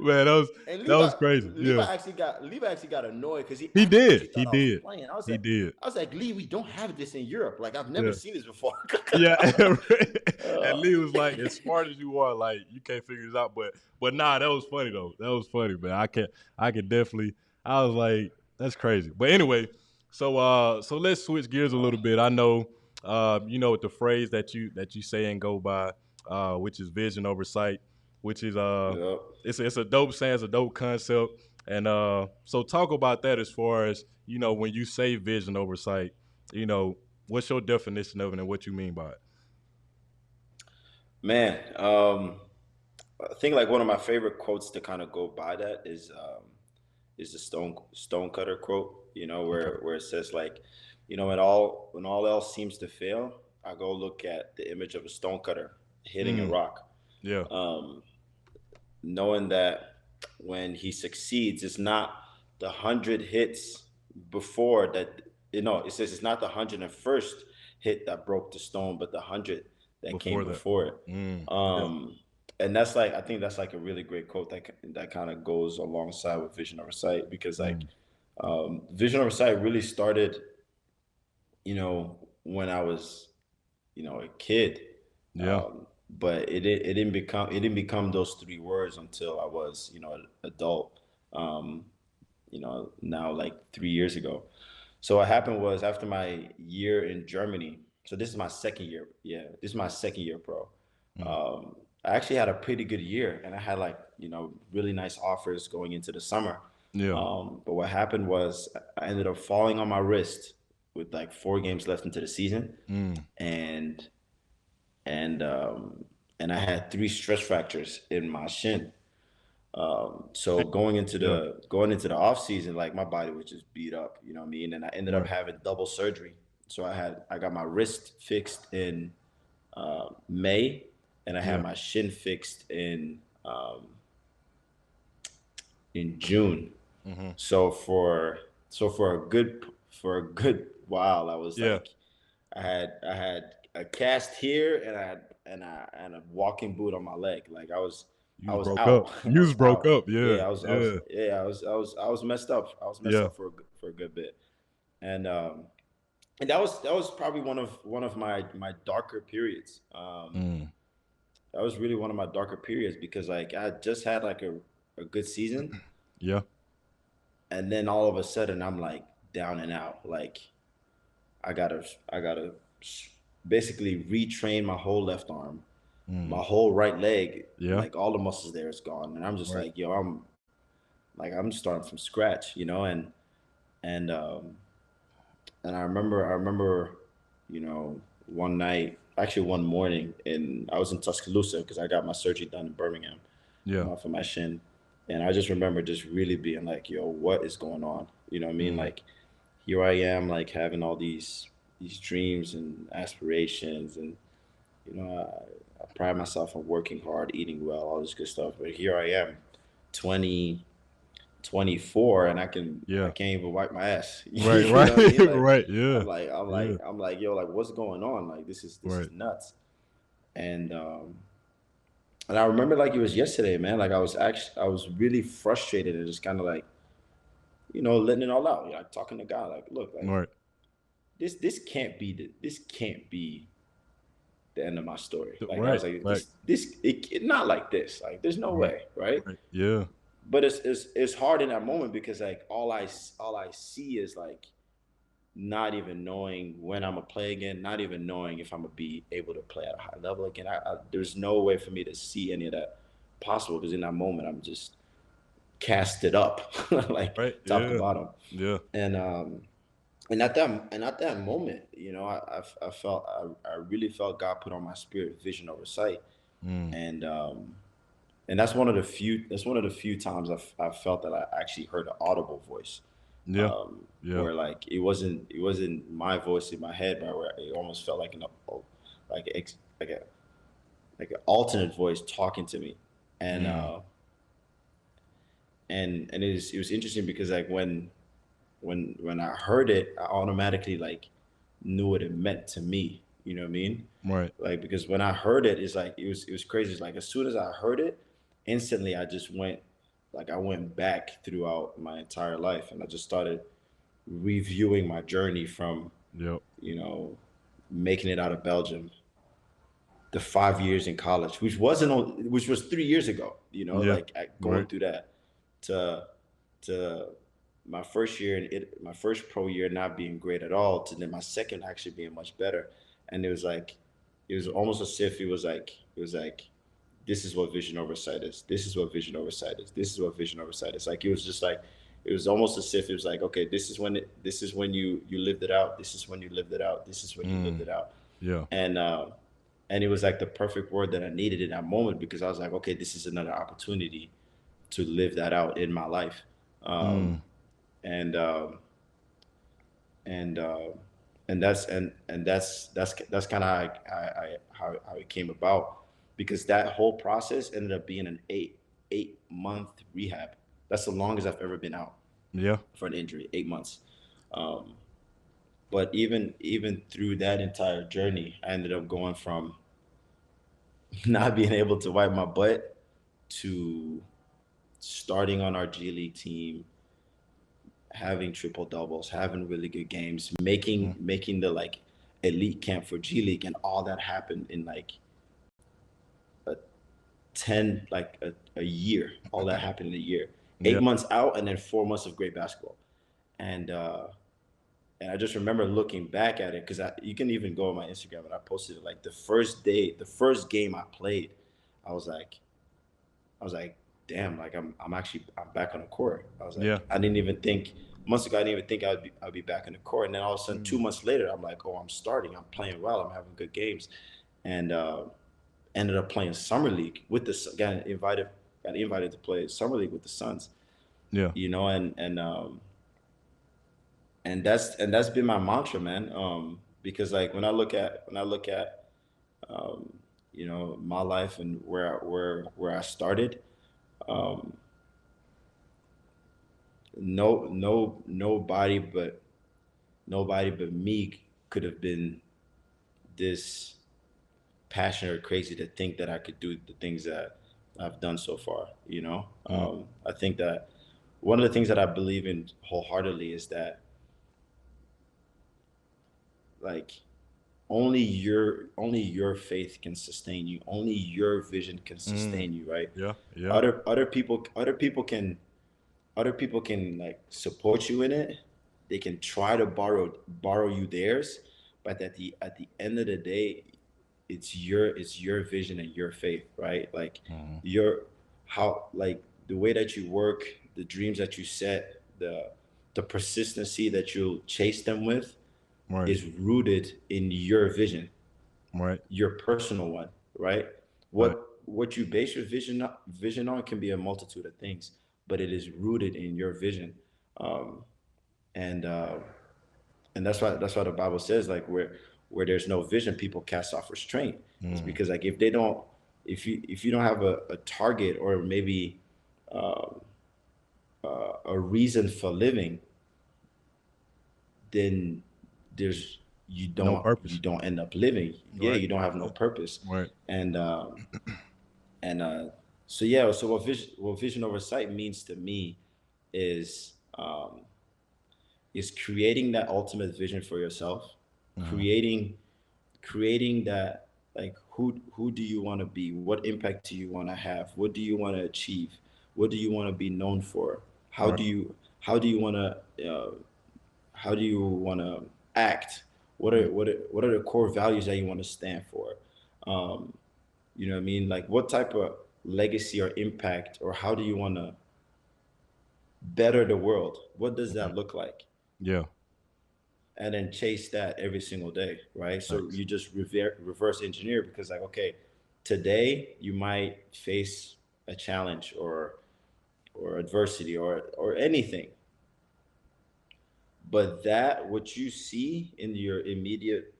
Man, And that was crazy. Yeah. Levi actually got annoyed because He he did. actually He thought I was did. playing. He did. I was like, Lee, we don't have this in Europe. Like I've never Yeah. seen this before. Yeah. And uh, Lee was like, as smart as you are, like you can't figure this out. But nah, that was funny though. That was funny, man. I can definitely I was like, that's crazy. But anyway, so let's switch gears a little bit. I know with the phrase that you say and go by, which is vision over sight, which is yep. it's a dope saying, it's a dope concept. And so talk about that as far as, when you say vision over sight, what's your definition of it and what you mean by it? Man, I think like one of my favorite quotes to kind of go by that is the Stonecutter quote. Okay. Where it says like, when all else seems to fail, I go look at the image of a stonecutter hitting a Mm, rock, yeah. um, knowing that when he succeeds, it's not the 100 hits before that. It says it's not the 101st hit that broke the stone, but the 100 that came Before that. before it. Yeah. And that's like I think that's like a really great quote that kind of goes alongside with vision over sight because like Mm, vision over sight really started when I was a kid, yeah. but it didn't become those three words until I was an adult, now like 3 years ago. So what happened was after my year in Germany, so this is my second year. Yeah, this is my second year pro. Mm, I actually had a pretty good year, and I had like really nice offers going into the summer. yeah. But what happened was I ended up falling on my wrist with like 4 games left into the season, Mm, and and um, and I had 3 stress fractures in my shin. So hey, yeah. going into the off season, like my body was just beat up, you know what I mean? And I ended up Right. having double surgery. So I got my wrist fixed in May, and I had Yeah. my shin fixed in in June. Mm-hmm. So for a good while, I was Yeah. like, I had a cast here, and I had a walking boot on my leg. Like You I was was broke up. out. I You was was broke out. up. Yeah. Yeah, I was Yeah. yeah, I was messed up. I was messed Yeah. up for a good bit. And that was probably one of my darker periods. Mm. That was really one of my darker periods because like I had just had like a good season, Yeah. and then all of a sudden I'm like down and out. Like I gotta basically retrain my whole left arm, Mm. my whole right leg. Yeah. Like all the muscles there is gone, and I'm just Right. like, yo, I'm starting from scratch, and and I remember, one night, actually one morning, and I was in Tuscaloosa because I got my surgery done in Birmingham, Yeah. for my shin, and I just remember just really being like, yo, what is going on? You know what I mean? Mm. Like here I am, like having all these dreams and aspirations, and I pride myself on working hard, eating well, all this good stuff, but here I am, 20, 24, and I Yeah. can't even wipe my ass. Right. You Right. know what I mean? Like Right. Yeah. I'm like I'm Yeah. like I'm like yo, like what's going on? Like this is Right. nuts. And I remember like it was yesterday, man. Like I was really frustrated and just kind of like letting it all out. Like talking to God, like look, like Right. this can't be the end of my story. Like I Right. was like Like. it not like this. Like there's no Right. way, right? Right. Yeah. But it's hard in that moment because like all I see is like not even knowing when I'm gonna play again, not even knowing if I'm gonna be able to play at a high level again. There's no way for me to see any of that possible because in that moment I'm just casted up, like Right. top to Yeah. bottom. Yeah. And at that moment, I felt I really felt God put on my spirit vision over sight, Mm. and that's one of the few times I've felt that I actually heard an audible voice, Yeah. Yeah. where like it wasn't my voice in my head, but where it almost felt like like a like an alternate voice talking to me, and Mm. uh, and it was interesting because like when I heard it, I automatically like knew what it meant to me. You know what I mean? Right. Like because when I heard it, it's like it was crazy. It's like as soon as I heard it, instantly I went back throughout my entire life, and I just started reviewing my journey from Yep. you know making it out of Belgium, the 5 years in college, which was 3 years ago. Yeah. Like going Right. through that to to my first year and my first pro year not being great at all, to then my second actually being much better, and it was almost as if it was like this is what vision oversight is. This is what vision oversight is. This is what vision oversight is. Like it was just like it was almost as if it was like, okay, this is when you lived it out. This is when you lived it out. This is when you lived Mm. it out. Yeah. And it was like the perfect word that I needed in that moment because I was like, okay, this is another opportunity to live that out in my life. Um, Mm. and and uh, and that's kind of how it came about, because that whole process ended up being an eight month rehab. That's the longest I've ever been out Yeah. for an injury, 8 months. Um, but even through that entire journey, I ended up going from not being able to wipe my butt to starting on our G League team, having triple doubles, having really good games, Mm. making the like elite camp for G League, and all that happened in like a 10 like a year. All that happened in a year. eight Yeah. months out, and then 4 months of great basketball. And and I just remember looking back at it because you can even go on my Instagram, and I posted it like the first day, the first game I played. I was like, I was like, damn, like I'm back on the court. I was Yeah. like, I didn't even think months ago, I didn't even think I'd be back on the court. And then all of a sudden, Mm. 2 months later, I'm like, oh, I'm starting, I'm playing well, I'm having good games, and ended up playing summer league with got invited to play summer league with the Suns. Yeah. And that's been my mantra, man. Because like when I look at um, my life and where I started, um, nobody but me could have been this passionate or crazy to think that I could do the things that I've done so far. Mm, I think that one of the things that I believe in wholeheartedly is that, like, only your faith can sustain you. Only your vision can mm, sustain you, right? yeah, yeah, Other people can like support you in it. They can try to borrow you theirs, but at the end of the day, it's your vision and your faith, right? Like, mhm, your how like the way that you work, the dreams that you set, the persistency that you'll chase them with right, is rooted in your vision, right, your personal one, right? right, What you base your vision on can be a multitude of things, but it is rooted in your vision. um, and uh, and that's why the Bible says, like, where there's no vision, people cast off restraint. It's mm, because, like, if you don't have a target, or maybe a reason for living, then there's you no don't you purpose, don't end up living. Yeah, right, you don't have no yeah, purpose. right, And um and uh so yeah, so what vision over sight means to me is, is creating that ultimate vision for yourself, mhm, creating creating that, like, who do you want to be, what impact do you want to have, what do you want to achieve, what do you want to be known for, how right, do you how do you want to how do you want to act, what yeah, are what are what are the core values that you want to stand for. um you know what I mean, like, what type of legacy or impact, or how do you want to better the world, what does mhm, that look like, yeah, and then chase that every single day, right? So thanks, you just reverse engineer, because, like, okay, today you might face a challenge, or adversity, or anything, but that what you see in your immediate,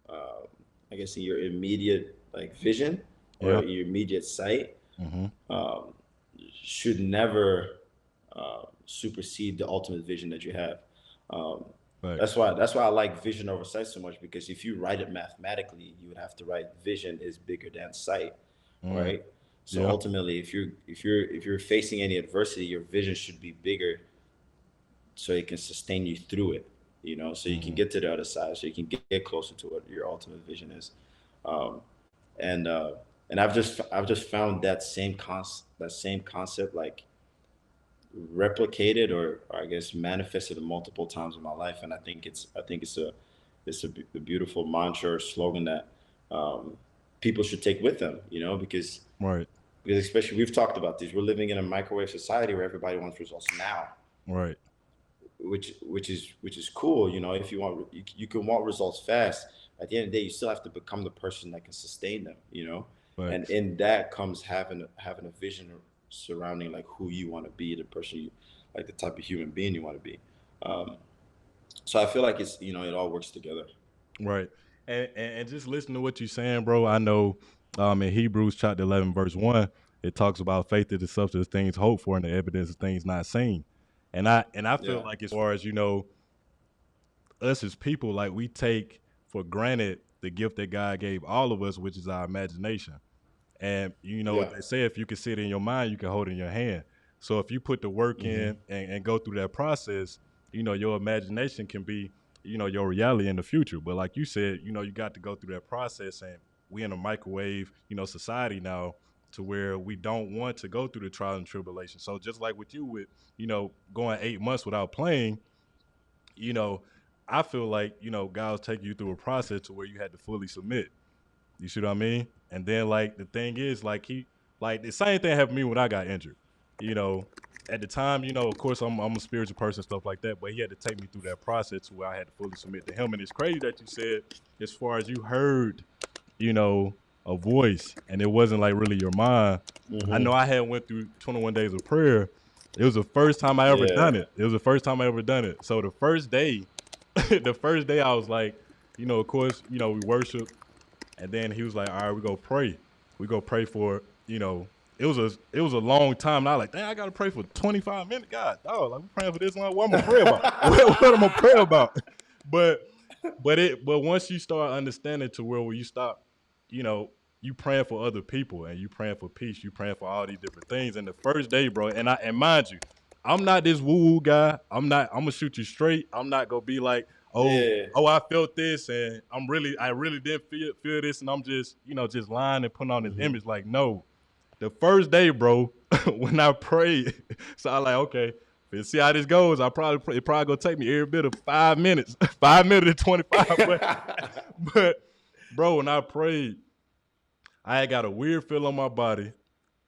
um, I guess, in your immediate, like, vision, or yeah, your immediate sight, mhm, um, should never supersede the ultimate vision that you have. Um, that's thanks, why that's why I like vision over sight so much, because if you write it mathematically, you would have to write vision is bigger than sight, mm, right? So yeah, ultimately, if you're facing any adversity, your vision should be bigger, so it can sustain you through it. So you can mhm, get to the other side, so you can get closer to what your ultimate vision is. Um, and uh, and I've just found that same concept, like, replicated, or I guess manifested multiple times in my life, and I think it's a beautiful mantra or slogan that, people should take with them. right, Because especially, we've talked about this. We're living in a microwave society where everybody wants results now, right, which is cool. If you can want results fast. At the end of the day, you still have to become the person that can sustain them. And thanks, in that comes having a vision surrounding, like, who you want to be, the person you, like, the type of human being you want to be. Um, so I feel like it all works together. right. And just listen to what you're saying, bro. I know in Hebrews chapter 11, verse 1, it talks about faith is the substance of things hoped for and the evidence of things not seen. And I feel Yeah. like as far as us as people, like we take for granted the gift that God gave all of us, which is our imagination. And you know Yeah. what they say, if you can see it in your mind, you can hold it in your hand. So if you put the work Hmm. in and go through that process, your imagination can be, your reality in the future. But like you said, you got to go through that process. And we in a microwave, society now, to where we don't want to go through the trial and tribulation. So just like with you with, going 8 months without playing, you know, I feel like, God was taking you through a process to where you had to fully submit. You see what I mean? And then like the thing is, like like the same thing happened to me when I got injured. You know, at the time, of course I'm a spiritual person, stuff like that, but he had to take me through that process to where I had to fully submit to him. And it's crazy that you said, as far as you heard, you know, a voice and it wasn't like really your mind. I Hmm. know I had went through 21 days of prayer. It was the first time I ever Yeah. done it. It was the first time I ever done it. So the first day, the first day I was like, of course, we worship, and then he was like, all right, we go pray. We go pray for, it was a long time. And I was like, dang, I gotta pray for 25 minutes. God, dog, like, I'm praying for this long. What am I pray about? What am I pray about? But once you start understanding to where you stop, you know, you praying for other people and you praying for peace, you praying for all these different things. And the first day, bro, and mind you, I'm not this woo-woo guy. I'm gonna shoot you straight. I'm not gonna be like, Yeah. I felt this and I really did feel this, and I'm just, just lying and putting on this Mm-hmm. image. Like, no. The first day, bro, when I prayed, so I like, okay, let's see how this goes. It probably gonna take me every bit of 5 minutes, 5 minutes and 25. But bro, when I prayed, I had got a weird feel on my body,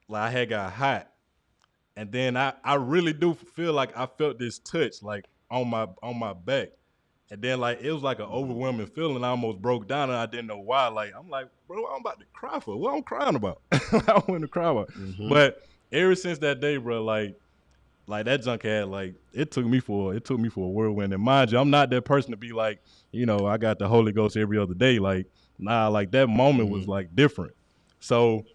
like I had got hot, and then I really do feel like I felt this touch like on my back. And then like it was like an overwhelming feeling. I almost broke down and I didn't know why. Like I'm like, bro, I'm about to cry for what I'm crying about. I want to cry about. Mm-hmm. But ever since that day, bro, like that junk had like it took me for a whirlwind. And mind you, I'm not that person to be like, I got the Holy Ghost every other day. Like, nah, like that moment was like different. So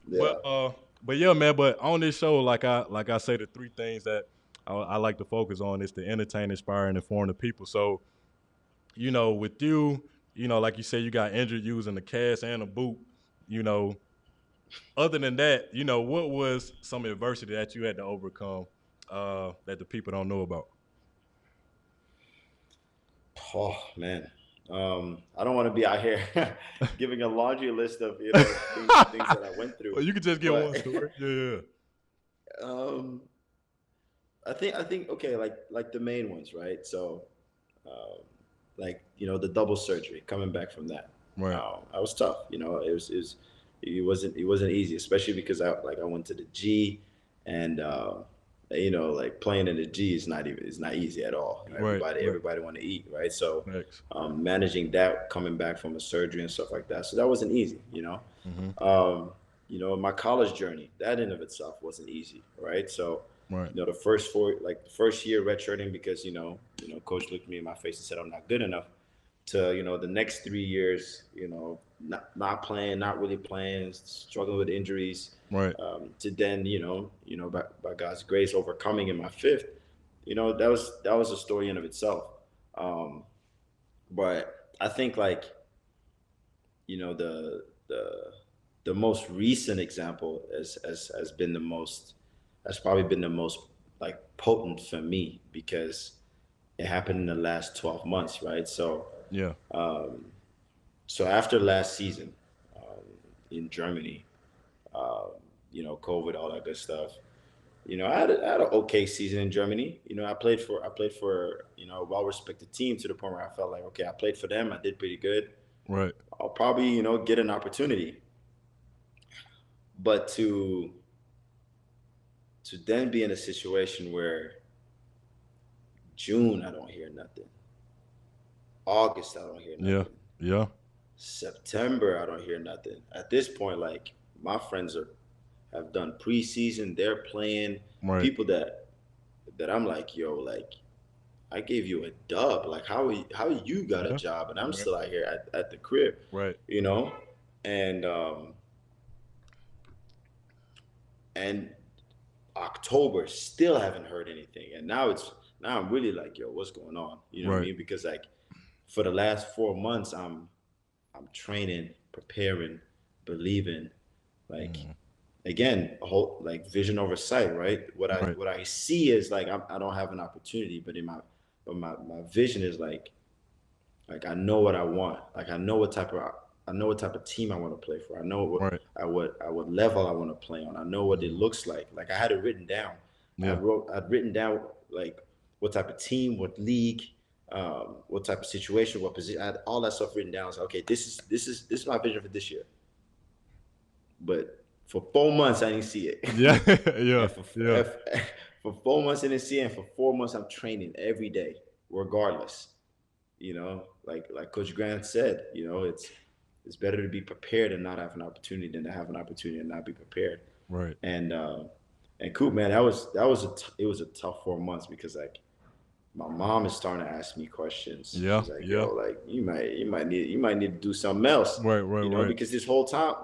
Yeah. but yeah, man, but on this show, like I say, the three things that I like to focus on is to entertain, inspire, and inform the people. So with you, like you said, you got injured using the cast and a boot, other than that, what was some adversity that you had to overcome that the people don't know about? Oh man. I don't want to be out here giving a laundry list of things that I went through. Well, you could just get one But story. Yeah. um, I think okay, like the main ones, right? So, like the double surgery, coming back from that, Right. I was tough. It wasn't easy, especially because I went to the G, and like playing in the G is not easy at all. Right. Everybody want to eat, right? So Thanks. managing that, coming back from a surgery and stuff like that, so that wasn't easy. Mm-hmm. My college journey, that in of itself wasn't easy, right? So Right. the first year redshirting, because coach looked me in my face and said I'm not good enough, to the next 3 years, not playing, not really playing, struggling with injuries, Right. to then by God's grace overcoming in my fifth. That was a story in of itself. But I think like the most recent example has been the most, that's probably been the most like potent for me, because it happened in the last 12 months, right? So Yeah. so after last season, in Germany, COVID, all that good stuff. I had an okay season in Germany. I played for a well-respected team, to the point where I felt like, okay, I played for them. I did pretty good. Right. I'll probably get an opportunity. But to then be in a situation where June I don't hear nothing, August I don't hear nothing, Yeah. September I don't hear nothing. At this point, like, my friends have done preseason, they're playing, Right. people that I'm like, yo, like, I gave you a dub. Like, how you got a Yeah. job and I'm Right. still out here at the crib, Right. And and October, still haven't heard anything. And now I'm really like, yo, what's going on? You know what I Right. mean? Because like for the last 4 months, I'm training, preparing, believing, like, again, a whole like vision over sight, right? Right. What I see is like I don't have an opportunity, but my vision is like I know what I want. Like, I know what type of team I want to play for. I know Right. what level I want to play on. I know what it looks like. Like, I had it written down. Yeah. I'd written down like what type of team, what league, what type of situation, what position. I had all that stuff written down. I was like, okay, this is my vision for this year. But for 4 months, I didn't see it. Yeah. Yeah. And Yeah. for 4 months, I didn't see it. And for 4 months, I'm training every day, regardless. Like Coach Grant said, it's better to be prepared and not have an opportunity than to have an opportunity and not be prepared. Right. And Coop, man, it was a tough 4 months, because like my mom is starting to ask me questions. Yeah. She's like, Yeah. yo, like, you might need to do something else. Right. Right. Right. Because this whole time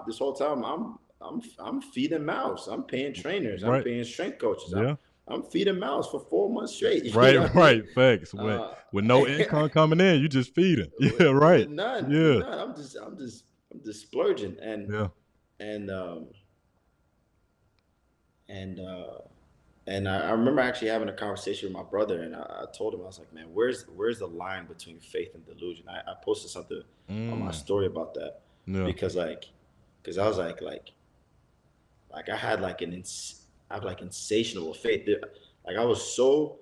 I'm feeding mouths. I'm paying trainers. I'm Right. paying strength coaches. Yeah. I'm feeding mouths for 4 months straight. You Right, know what I mean? right. Facts. Uh, With no income coming in, you just feeding. Yeah, with right. none, with Yeah. none. I'm just splurging, Yeah. and um, and uh, and I remember actually having a conversation with my brother, and I told him, I was like, man, where's the line between faith and delusion? I posted something on my Mm. story about that Yeah. because because I was like I had I have like insatiable faith. Like I was so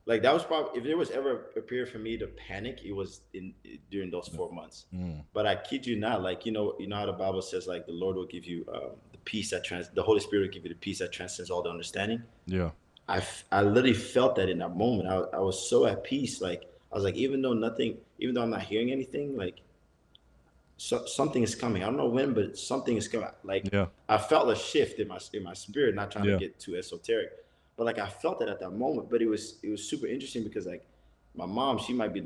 like that was probably if there was ever a period for me to panic, it was in during those 4 months. Mm. But I kid you not, like you know how the Bible says like the Lord will give you the peace the Holy Spirit will give you the peace that transcends all the understanding. Yeah. I literally felt that in that moment. I was so at peace. Like I was like, even though I'm not hearing anything, like something is coming. I don't know when, but something is coming. Like Yeah. I felt a shift in my spirit. Not trying to Yeah. get too esoteric, but like I felt it at that moment. But it was super interesting because like my mom, she might be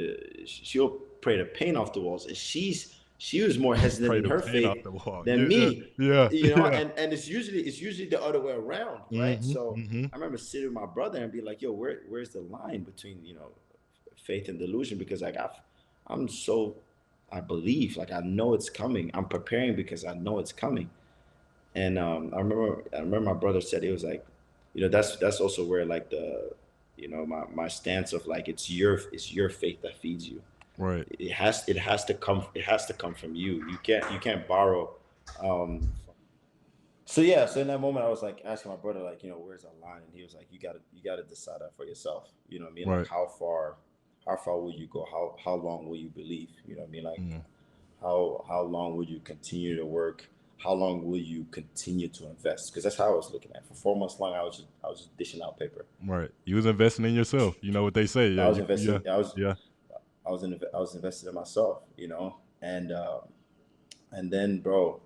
she'll pray the paint off the walls, and she was more hesitant Pray in the her paint off faith the wall. than Yeah. me. Yeah. You know, Yeah. and it's usually the other way around, right? Mm-hmm. So Mm-hmm. I remember sitting with my brother and be like, "Yo, where's the line between faith and delusion?" Because like I'm so I believe, like I know it's coming. I'm preparing because I know it's coming. And I remember my brother said it was like, that's also where like my stance of like it's your faith that feeds you. Right. It has to come from you. You can't borrow. Um, so yeah, so in that moment I was like asking my brother like, where's the line? And he was like, you gotta decide that for yourself. You know what I mean? Like Right. how far will you go? How long will you believe? You know what I mean? Like Mm. how long will you continue to work? How long will you continue to invest? Because that's how I was looking at it. For 4 months long, I was just dishing out paper. Right. You was investing in yourself. You know what they say. Yeah. I was Yeah. investing. Yeah. I was invested in myself. And then, bro,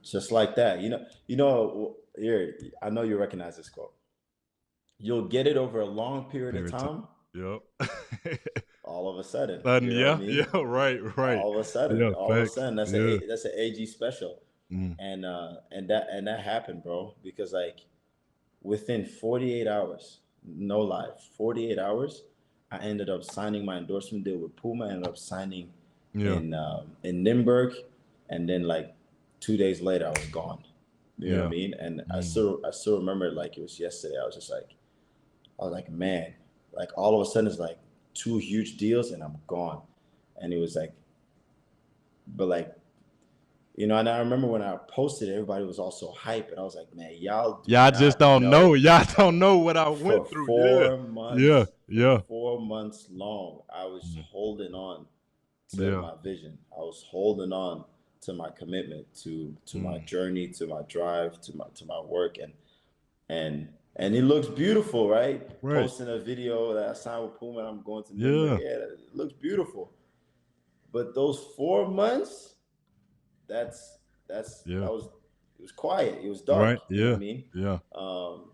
just like that, here I know you recognize this quote. You'll get it over a long period of Period. time. Yep. All of a sudden, Sudden, you know what I yeah. Yeah. mean? Right. Right. Yeah. All of a Facts. sudden, Yeah. that's an AG special. Mm. And that happened, bro, because like within 48 hours, no lie, 48 hours, I ended up signing my endorsement deal with Puma. I ended up signing Yeah. in Nymburk, and then like 2 days later, I was gone. You know what I Yeah. mean? And Mm. I still remember it like it was yesterday. I was like, man, like all of a sudden it's like two huge deals, and I'm gone. And it was like, but like and I remember when I posted it, everybody was also hype, and I was like, man, y'all do Y'all just not don't know. know. Y'all don't know what I For went through. Yeah. Yeah. for Yeah. 4 months long, I was Mm. holding on to Yeah. my vision. I was holding on to my commitment, to my Mm. journey, to my drive, to my work, and it looks beautiful, right? Right. Posting a video that I signed with Puma, and I'm going to Nymburk. Yeah. Yeah, it looks beautiful. But those 4 months, that's Yeah. it was quiet. It was Right. dark. You know what Yeah. I mean? Yeah. Um,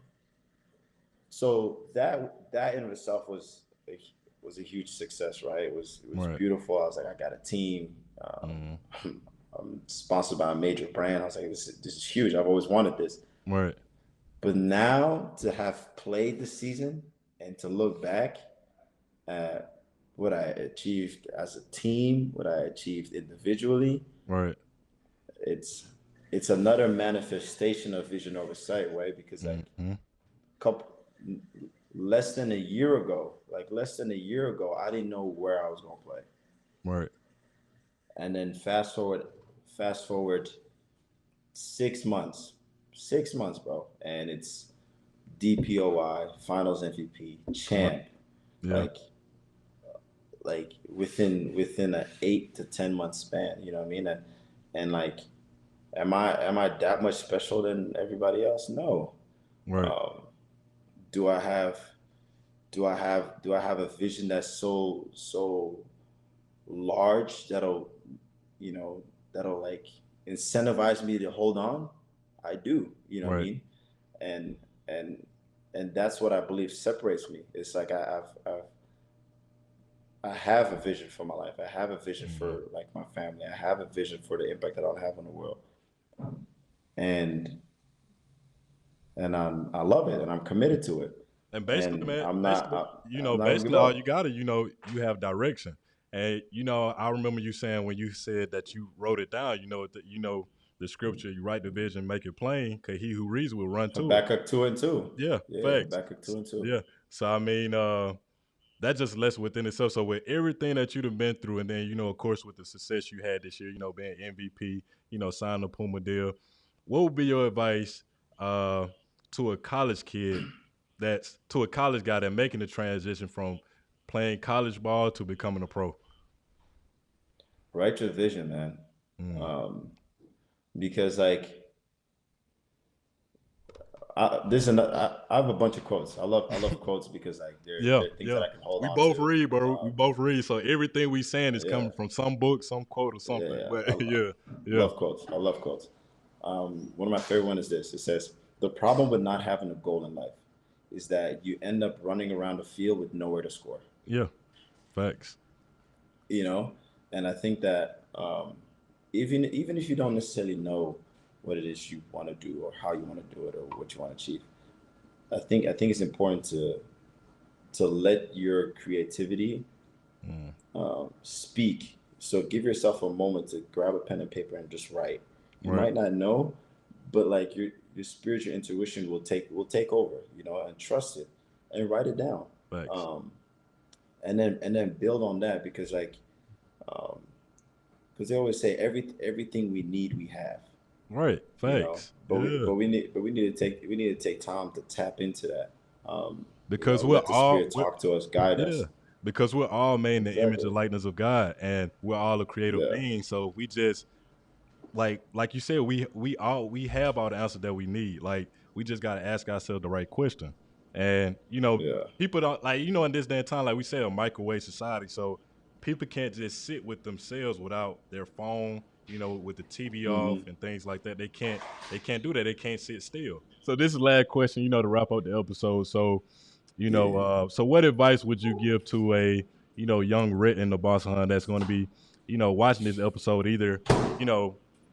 so that in of itself was a huge success, right? It was Right. beautiful. I was like, I got a team. Mm. I'm sponsored by a major brand. I was like, this is huge. I've always wanted this. Right. But now to have played the season and to look back at what I achieved as a team, what I achieved individually, Right. it's it's another manifestation of vision over sight, right? Because like Mm-hmm. couple less than a year ago, I didn't know where I was gonna play. Right. And then fast forward 6 months, 6 months, bro, and it's DPOI, Finals MVP, Right. champ, Yeah. like within an 8 to 10 month span. You know what I mean? And like, am I that much special than everybody else? No. Right. Um, do I have do I have a vision that's so large you know that'll like incentivize me to hold on? I do. You know what I Right. mean? And and and that's what I believe separates me. It's like I have a vision for my life. I have a vision Mm-hmm. for like my family. I have a vision for the impact that I'll have on the world. and I love it, and I'm committed to it, And basically, and man, I'm not gonna give basically all you up. gotta, you have direction. And I remember you saying when you said that you wrote it down, the scripture, you write the vision, make it plain, because he who reads will run to it. Habakkuk 2:2. Yeah, Yeah, facts. Habakkuk 2:2. Yeah. So I mean, that just less within itself. So with everything that you've been through, and then of course, with the success you had this year, being MVP, signing the Puma deal, what would be your advice uh, to a college kid to a college guy that making the transition from playing college ball to becoming a pro? Write your vision, man. Mm. Um, because like I have a bunch of quotes. I love quotes because like Yeah, they're things that yeah. I can hold We on both to. read, bro. We both read. So everything we saying is Yeah, coming from some book, some quote, or yeah, something. yeah. But I yeah, yeah. love quotes. I love quotes. One of my favorite one is this. It says, "The problem with not having a goal in life is that you end up running around the field with nowhere to score." Yeah, facts. You know, and I think that even if you don't necessarily know what it is you want to do or how you want to do it or what you want to achieve, I think it's important to let your creativity Mm. speak. So give yourself a moment to grab a pen and paper and just write. You Right, might not know, but like your spiritual intuition will take over, and trust it and write it down. facts. Um, and then build on that because like um, because they always say everything we need we have, Right, facts. but we Yeah, but we need but we need to take time to tap into that. because we're Let the all spirit talk to us, guide yeah, us. because we're all made in the image Exactly. and likeness of God, and we're all a creative Yeah. being. So we just like you said, we have all the answers that we need. Like we just gotta ask ourselves the right question. And Yeah. people don't like in this day and time, like we say, a microwave society. So people can't just sit with themselves without their phone, with the TV off Hmm. and things like that. They can't do that. They can't sit still. So this is the last question, to wrap up the episode. So Yeah. so what advice would you give to a young Retin Obasohan that's going to be watching this episode, either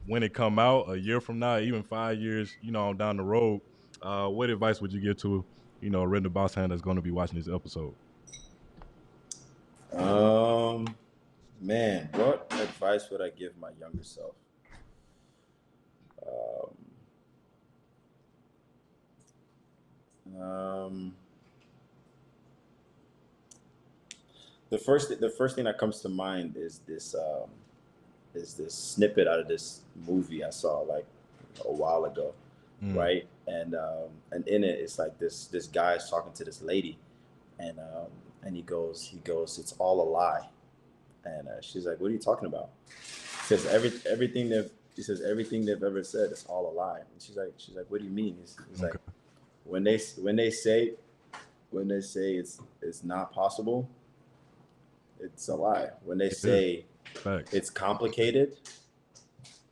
when it come out a year from now, even 5 years on down the road? What advice would you give to a Retin Obasohan that's going to be watching this episode? Um, Man, what advice would I give my younger self? Um, um, the first thing that comes to mind is this snippet out of this movie I saw like a while ago, Mm, right? And in it, it's like this guy is talking to this lady, and he goes, "It's all a lie." And she's like, "What are you talking about?" He says everything they've ever said is all a lie. And she's like, "What do you mean?" He's like, okay. when they say it's not possible, it's a lie. When they Yeah. say Facts. it's complicated,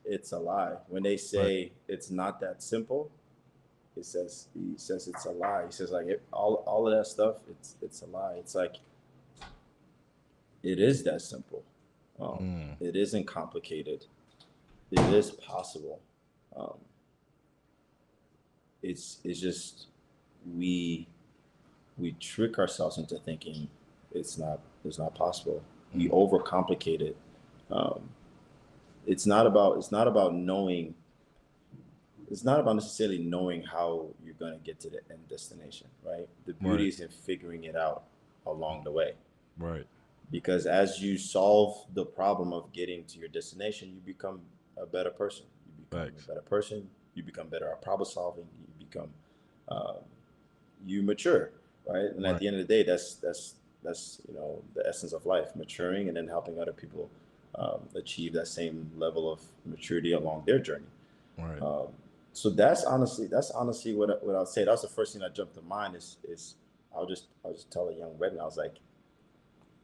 it's a lie. When they Right. say it's not that simple, he says it's a lie. He says like all of that stuff, it's a lie. It's like it is that simple. Mm, It isn't complicated. It is possible. Um, it's just we we trick ourselves into thinking it's not possible. We mm, overcomplicate it. Um, it's not about knowing. It's not about necessarily knowing how you're going to get to the end destination, right? The beauty right. is in figuring it out along the way. Right. Because as you solve the problem of getting to your destination, you become a better person. You become a Facts. better person. You become better at problem solving. Um, you mature, right? And at Right. the end of the day, that's the essence of life: maturing and then helping other people achieve that same level of maturity along their journey. Right. Um, so that's honestly what I'll say. That was the first thing that jumped to mind is I'll just tell a young Redden, I was like,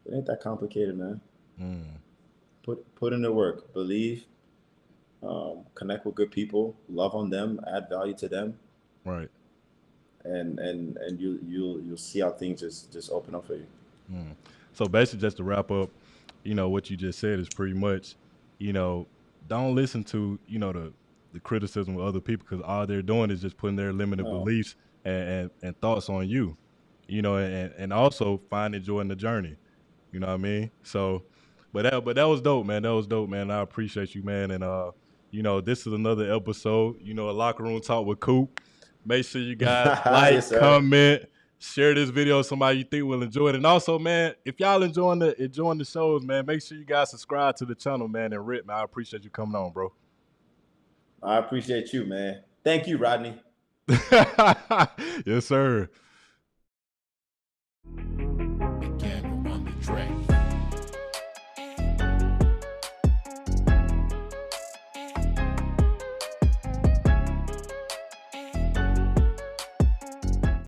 it ain't that complicated, man. Mm, Put in the work, believe, connect with good people, love on them, add value to them, right. and you'll see how things just open up for you. Mm. So basically, just to wrap up, what you just said is pretty much, you know, don't listen to, the criticism of other people, because all they're doing is just putting their limited No. beliefs and thoughts on you, and also finding joy in the journey. You know what I mean? So, but that was dope, man. That was dope, man. I appreciate you, man. And this is another episode. A locker room talk with Coop. Make sure you guys like, Yes, sir. comment, share this video with somebody you think will enjoy it. And also, man, if y'all enjoying the shows, man, make sure you guys subscribe to the channel, man. And Rit, man, I appreciate you coming on, bro. I appreciate you, man. Thank you, Rodney. Yes, sir.